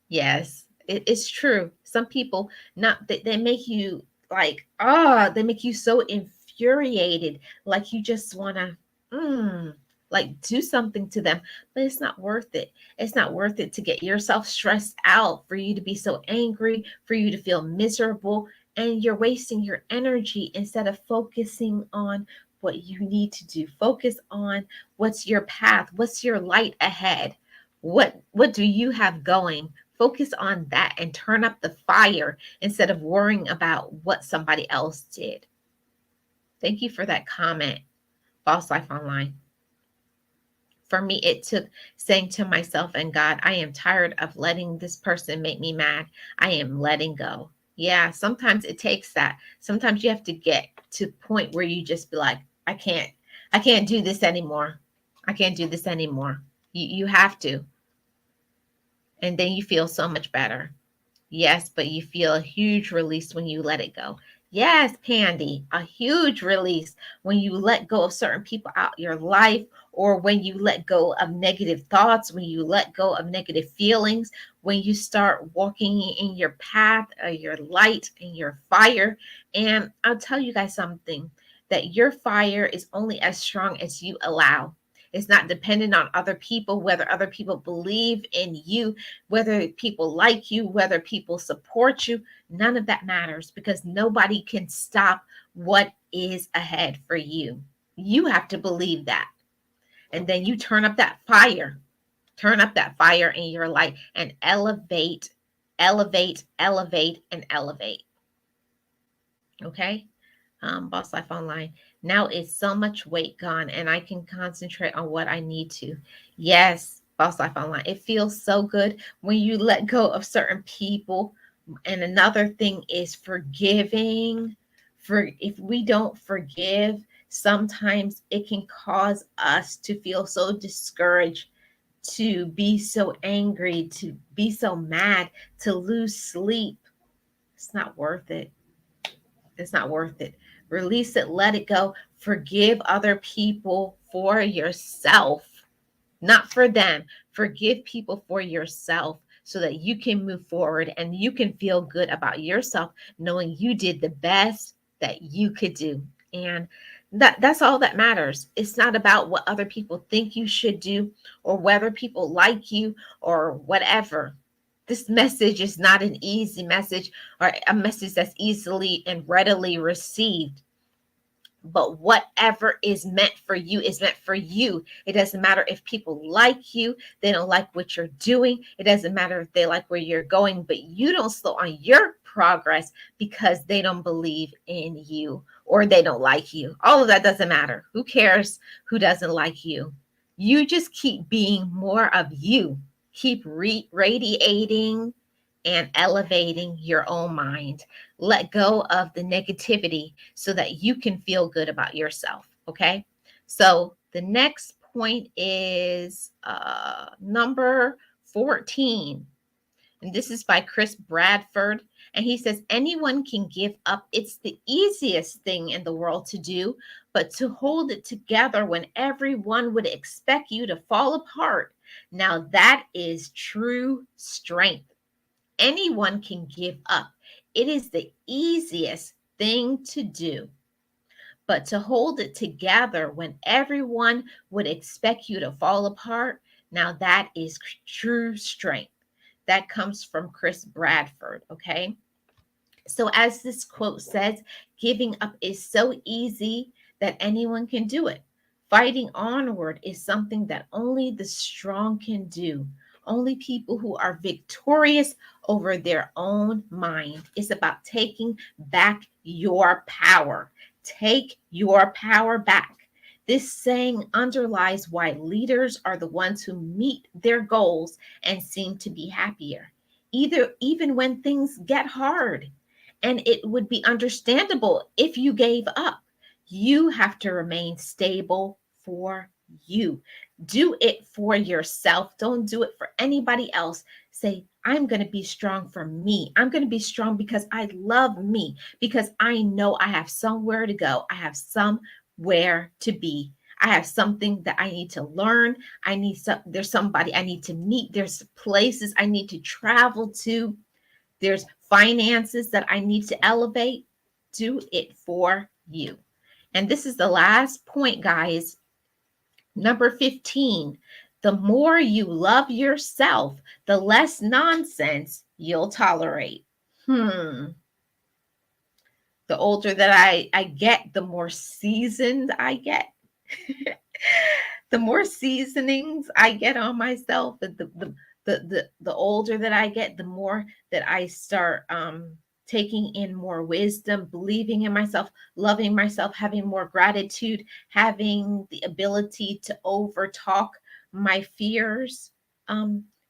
Yes, it's true. Some people not they make you like, they make you so infuriated, like you just want to like do something to them, but it's not worth it. It's not worth it to get yourself stressed out, for you to be so angry, for you to feel miserable, and you're wasting your energy instead of focusing on what you need to do. Focus on what's your path, what's your light ahead. What do you have going? Focus on that and turn up the fire instead of worrying about what somebody else did. Thank you for that comment, Boss Life Online. For me, it took saying to myself and God, I am tired of letting this person make me mad. I am letting go. Yeah, sometimes it takes that. Sometimes you have to get to a point where you just be like, I can't do this anymore. I can't do this anymore. You have to. And then you feel so much better. Yes, but you feel a huge release when you let it go. Yes, Pandy, a huge release when you let go of certain people out your life, or when you let go of negative thoughts, when you let go of negative feelings, when you start walking in your path, your light, and your fire. And I'll tell you guys something, that your fire is only as strong as you allow. It's not dependent on other people, whether other people believe in you, whether people like you, whether people support you. None of that matters because nobody can stop what is ahead for you. You have to believe that. And then you turn up that fire in your life and elevate, elevate, elevate, and elevate. Okay? Boss Life Online. Now it's so much weight gone and I can concentrate on what I need to. Yes, Boss Life Online. It feels so good when you let go of certain people. And another thing is forgiving. For if we don't forgive, sometimes it can cause us to feel so discouraged, to be so angry, to be so mad, to lose sleep. It's not worth it. It's not worth it. Release it, let it go. Forgive other people for yourself, not for them. Forgive people for yourself so that you can move forward and you can feel good about yourself, knowing you did the best that you could do. And that's all that matters. It's not about what other people think you should do or whether people like you or whatever. This message is not an easy message or a message that's easily and readily received. But whatever is meant for you is meant for you. It doesn't matter if people like you, they don't like what you're doing. It doesn't matter if they like where you're going, but you don't slow on your progress because they don't believe in you or they don't like you. All of that doesn't matter. Who cares who doesn't like you? You just keep being more of you. Keep radiating and elevating your own mind. Let go of the negativity so that you can feel good about yourself. Okay. So the next point is number 14. And this is by Chris Bradford. And he says, anyone can give up. It's the easiest thing in the world to do, but to hold it together when everyone would expect you to fall apart. Now that is true strength. Anyone can give up. It is the easiest thing to do. But to hold it together when everyone would expect you to fall apart, now that is true strength. That comes from Chris Bradford, okay? So, as this quote says, giving up is so easy that anyone can do it. Fighting onward is something that only the strong can do. Only people who are victorious over their own mind. It's about taking back your power. Take your power back. This saying underlies why leaders are the ones who meet their goals and seem to be happier, even when things get hard. And it would be understandable if you gave up. You have to remain stable for you. Do it for yourself. Don't do it for anybody else. Say, I'm going to be strong for me. I'm going to be strong because I love me, because I know I have somewhere to go. I have somewhere to be. I have something that I need to learn. There's somebody I need to meet. There's places I need to travel to. There's finances that I need to elevate. Do it for you. And this is the last point, guys. Number 15. The more you love yourself, the less nonsense you'll tolerate. The older that I get, the more seasoned I get. The more seasonings I get on myself, the older that I get, the more that I start taking in more wisdom, believing in myself, loving myself, having more gratitude, having the ability to overtalk my fears.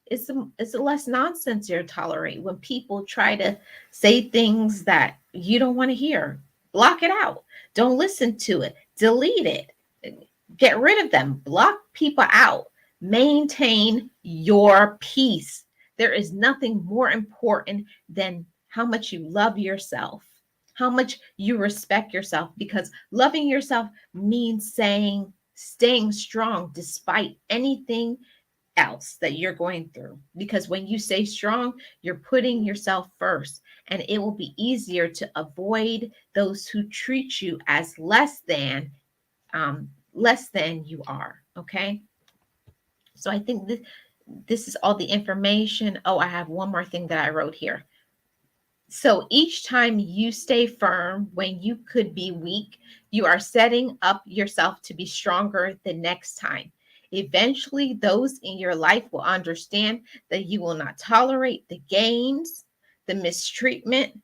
It's a less nonsense you tolerate. When people try to say things that you don't want to hear, block it out. Don't listen to it. Delete it. Get rid of them. Block people out. Maintain your peace. There is nothing more important than how much you love yourself, how much you respect yourself, because loving yourself means staying strong despite anything else that you're going through. Because when you stay strong, you're putting yourself first, and it will be easier to avoid those who treat you as less than you are. Okay. So I think this is all the information. Oh, I have one more thing that I wrote here. So each time you stay firm when you could be weak, you are setting up yourself to be stronger the next time. Eventually, those in your life will understand that you will not tolerate the games, the mistreatment,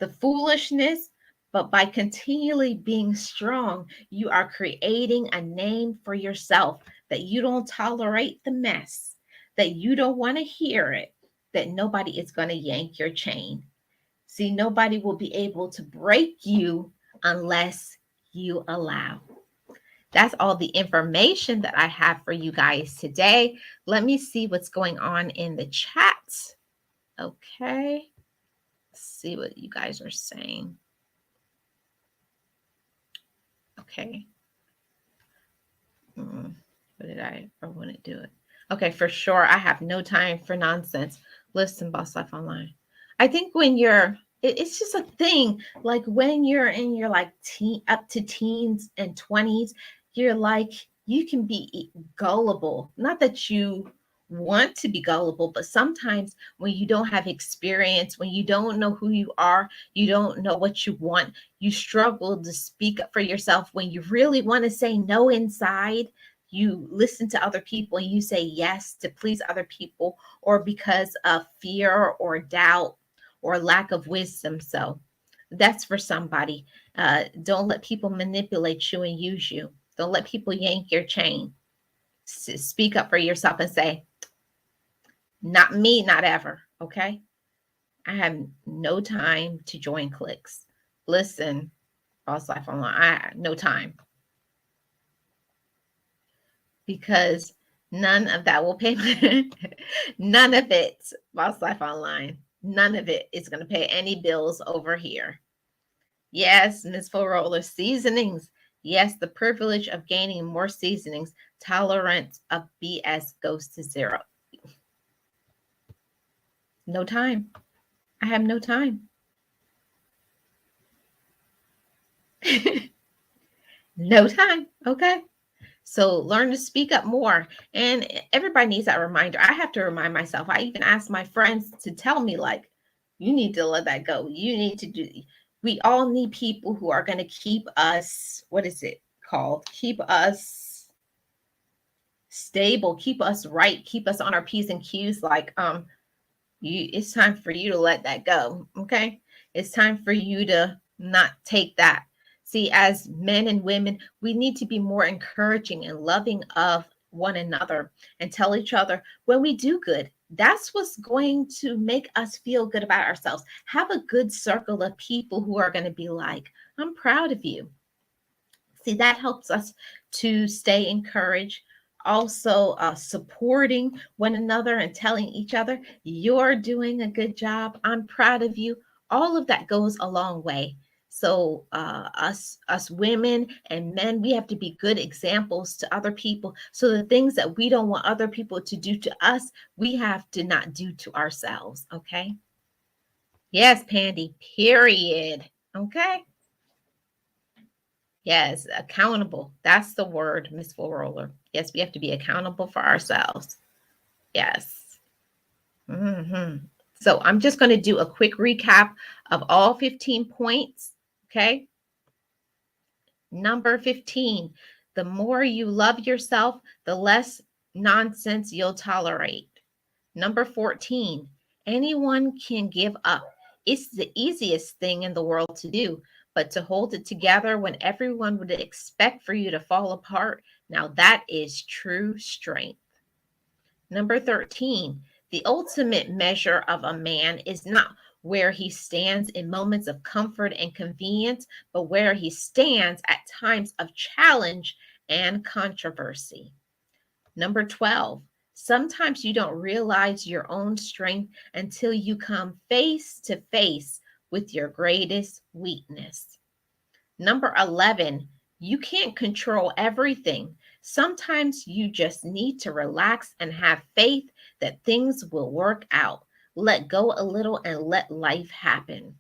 the foolishness, but by continually being strong, you are creating a name for yourself that you don't tolerate the mess, that you don't want to hear it, that nobody is going to yank your chain. See, nobody will be able to break you unless you allow. That's all the information that I have for you guys today. Let me see what's going on in the chat. Okay. Let's see what you guys are saying. Okay. What did I want to do it? Okay, for sure. I have no time for nonsense. Listen, Boss Life Online. I think when it's just a thing. Like when you're in your like up to teens and 20s, you're like, you can be gullible. Not that you want to be gullible, but sometimes when you don't have experience, when you don't know who you are, you don't know what you want, you struggle to speak up for yourself when you really want to say no inside. You listen to other people and you say yes to please other people, or because of fear or doubt or lack of wisdom. So that's for somebody. Don't let people manipulate you and use you. Don't let people yank your chain. Speak up for yourself and say, not me, not ever. Okay. I have no time to join cliques. Listen, Boss Life Online, I no time, because none of that will pay. None of it, Boss Life Online, none of it is going to pay any bills over here. Yes, Miss Full Roller, seasonings. Yes, the privilege of gaining more seasonings. Tolerance of BS goes to zero. No time. I have no time. No time. Okay. So learn to speak up more. And everybody needs that reminder. I have to remind myself. I even ask my friends to tell me, like, you need to let that go. You need to do. We all need people who are going to keep us, what is it called? Keep us stable, keep us right, keep us on our P's and Q's. Like, it's time for you to let that go. Okay. It's time for you to not take that. See, as men and women, we need to be more encouraging and loving of one another and tell each other when we do good. That's what's going to make us feel good about ourselves. Have a good circle of people who are going to be like, I'm proud of you. See, that helps us to stay encouraged. Also, supporting one another and telling each other, you're doing a good job. I'm proud of you. All of that goes a long way. So, us women and men, we have to be good examples to other people. So the things that we don't want other people to do to us, we have to not do to ourselves. Okay. Yes, Pandy. Period. Okay. Yes, accountable. That's the word, Miss Full Roller. Yes, we have to be accountable for ourselves. Yes. So I'm just going to do a quick recap of all 15 points. Okay. Number 15, the more you love yourself, the less nonsense you'll tolerate. Number 14, anyone can give up. It's the easiest thing in the world to do, but to hold it together when everyone would expect for you to fall apart, now that is true strength. Number 13, the ultimate measure of a man is not where he stands in moments of comfort and convenience, but where he stands at times of challenge and controversy. Number 12, sometimes you don't realize your own strength until you come face to face with your greatest weakness. Number 11, you can't control everything. Sometimes you just need to relax and have faith that things will work out. Let go a little and let life happen.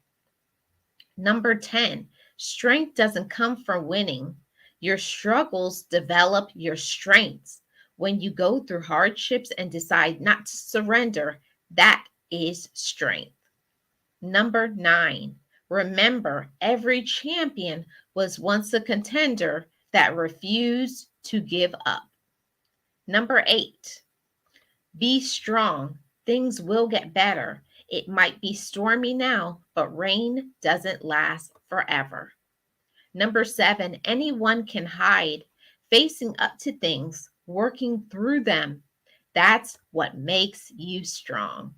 Number 10, strength doesn't come from winning. Your struggles develop your strengths. When you go through hardships and decide not to surrender, that is strength. Number 9, remember every champion was once a contender that refused to give up. Number 8, be strong. Things will get better. It might be stormy now, but rain doesn't last forever. Number 7, anyone can hide, facing up to things, working through them. That's what makes you strong.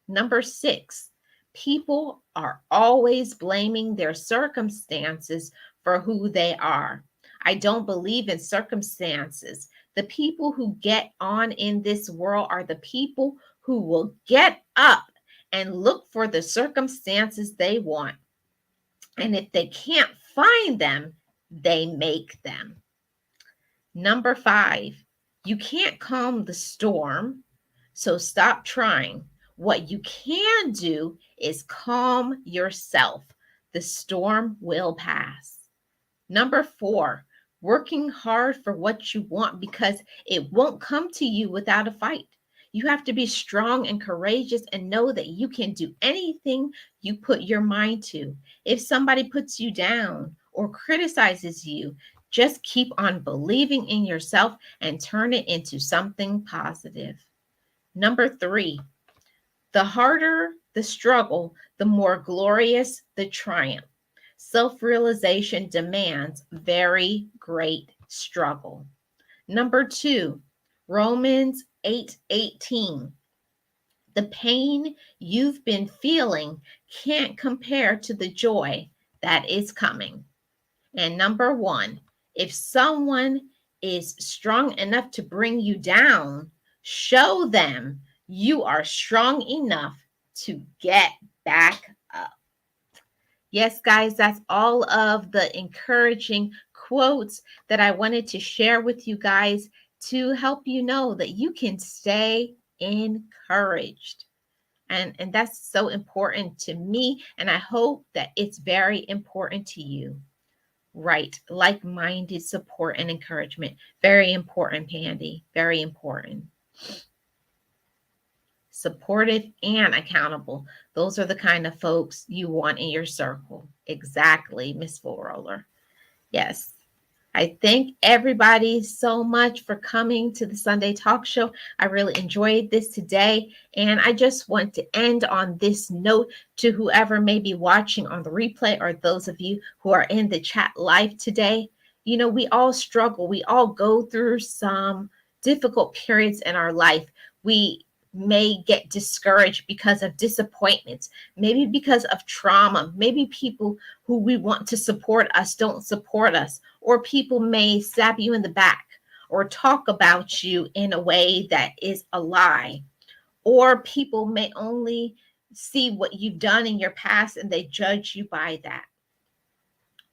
Number 6, people are always blaming their circumstances for who they are. I don't believe in circumstances. The people who get on in this world are the people who will get up and look for the circumstances they want. And if they can't find them, they make them. Number 5, you can't calm the storm, so stop trying. What you can do is calm yourself. The storm will pass. Number 4, working hard for what you want because it won't come to you without a fight. You have to be strong and courageous and know that you can do anything you put your mind to. If somebody puts you down or criticizes you, just keep on believing in yourself and turn it into something positive. Number 3, the harder the struggle, the more glorious the triumph. Self realization demands very great struggle. Number 2, Romans 8:18. The pain you've been feeling can't compare to the joy that is coming. And number 1, if someone is strong enough to bring you down, show them you are strong enough to get back up. Yes, guys, that's all of the encouraging quotes that I wanted to share with you guys to help you know that you can stay encouraged. And that's so important to me. And I hope that it's very important to you. Right. Like minded support and encouragement. Very important, Pandy. Very important. Supportive and accountable. Those are the kind of folks you want in your circle. Exactly, Miss Full Roller. Yes. I thank everybody so much for coming to the Sunday Talk Show. I really enjoyed this today. And I just want to end on this note to whoever may be watching on the replay or those of you who are in the chat live today. You know, we all struggle. We all go through some difficult periods in our life. We may get discouraged because of disappointments, maybe because of trauma, maybe people who we want to support us don't support us, or people may stab you in the back or talk about you in a way that is a lie, or people may only see what you've done in your past and they judge you by that.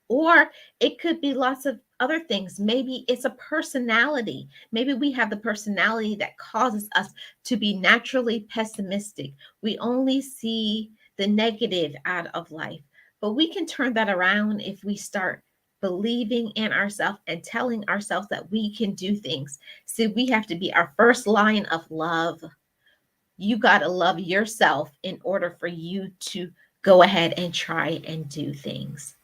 Or it could be lots of other things. Maybe it's a personality. Maybe we have the personality that causes us to be naturally pessimistic. We only see the negative out of life. But we can turn that around if we start believing in ourselves and telling ourselves that we can do things. See, we have to be our first line of love. You got to love yourself in order for you to go ahead and try and do things.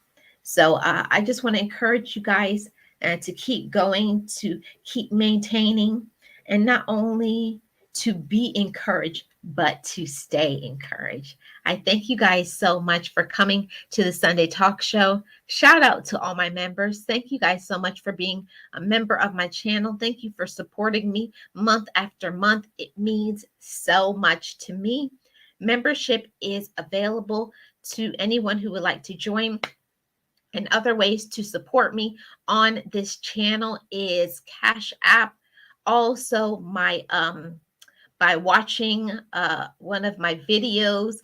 So I just want to encourage you guys to keep going, to keep maintaining, and not only to be encouraged, but to stay encouraged. I thank you guys so much for coming to the Sunday Talk Show. Shout out to all my members. Thank you guys so much for being a member of my channel. Thank you for supporting me month after month. It means so much to me. Membership is available to anyone who would like to join. And other ways to support me on this channel is Cash App. Also, my by watching one of my videos.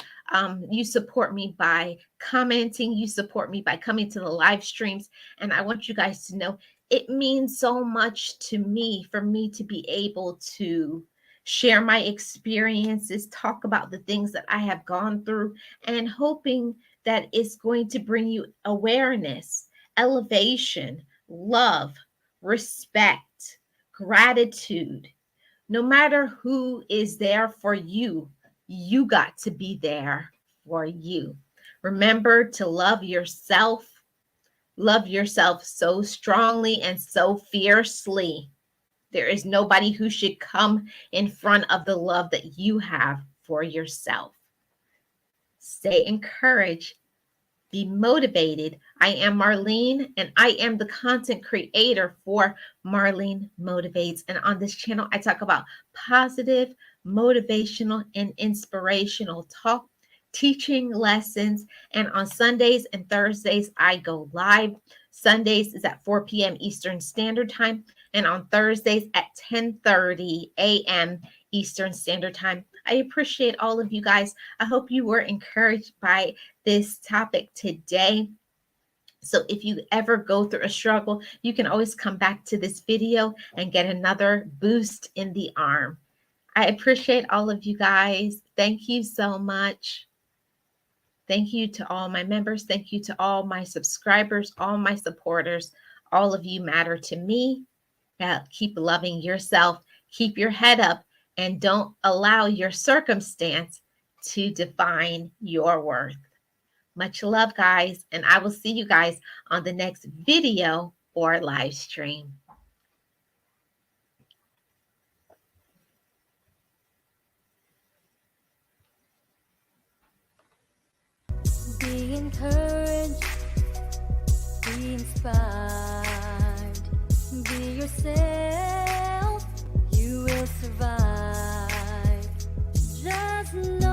You support me by commenting. You support me by coming to the live streams. And I want you guys to know it means so much to me for me to be able to share my experiences, talk about the things that I have gone through, and hoping that it's going to bring you awareness, elevation, love, respect, gratitude. No matter who is there for you, you got to be there for you. Remember to love yourself. Love yourself so strongly and so fiercely. There is nobody who should come in front of the love that you have for yourself. Stay encouraged. Be motivated. I am Marlene, and I am the content creator for Marlene Motivates. And on this channel, I talk about positive, motivational, and inspirational talk, teaching lessons. And on Sundays and Thursdays, I go live. Sundays is at 4 p.m. Eastern Standard Time, and on Thursdays at 10:30 a.m. Eastern Standard Time. I appreciate all of you guys. I hope you were encouraged by this topic today. So if you ever go through a struggle, you can always come back to this video and get another boost in the arm. I appreciate all of you guys. Thank you so much. Thank you to all my members. Thank you to all my subscribers, all my supporters. All of you matter to me. Keep loving yourself. Keep your head up, and don't allow your circumstance to define your worth. Much love, guys, and I will see you guys on the next video or live stream. Be encouraged, be inspired, be yourself, you will survive. Just know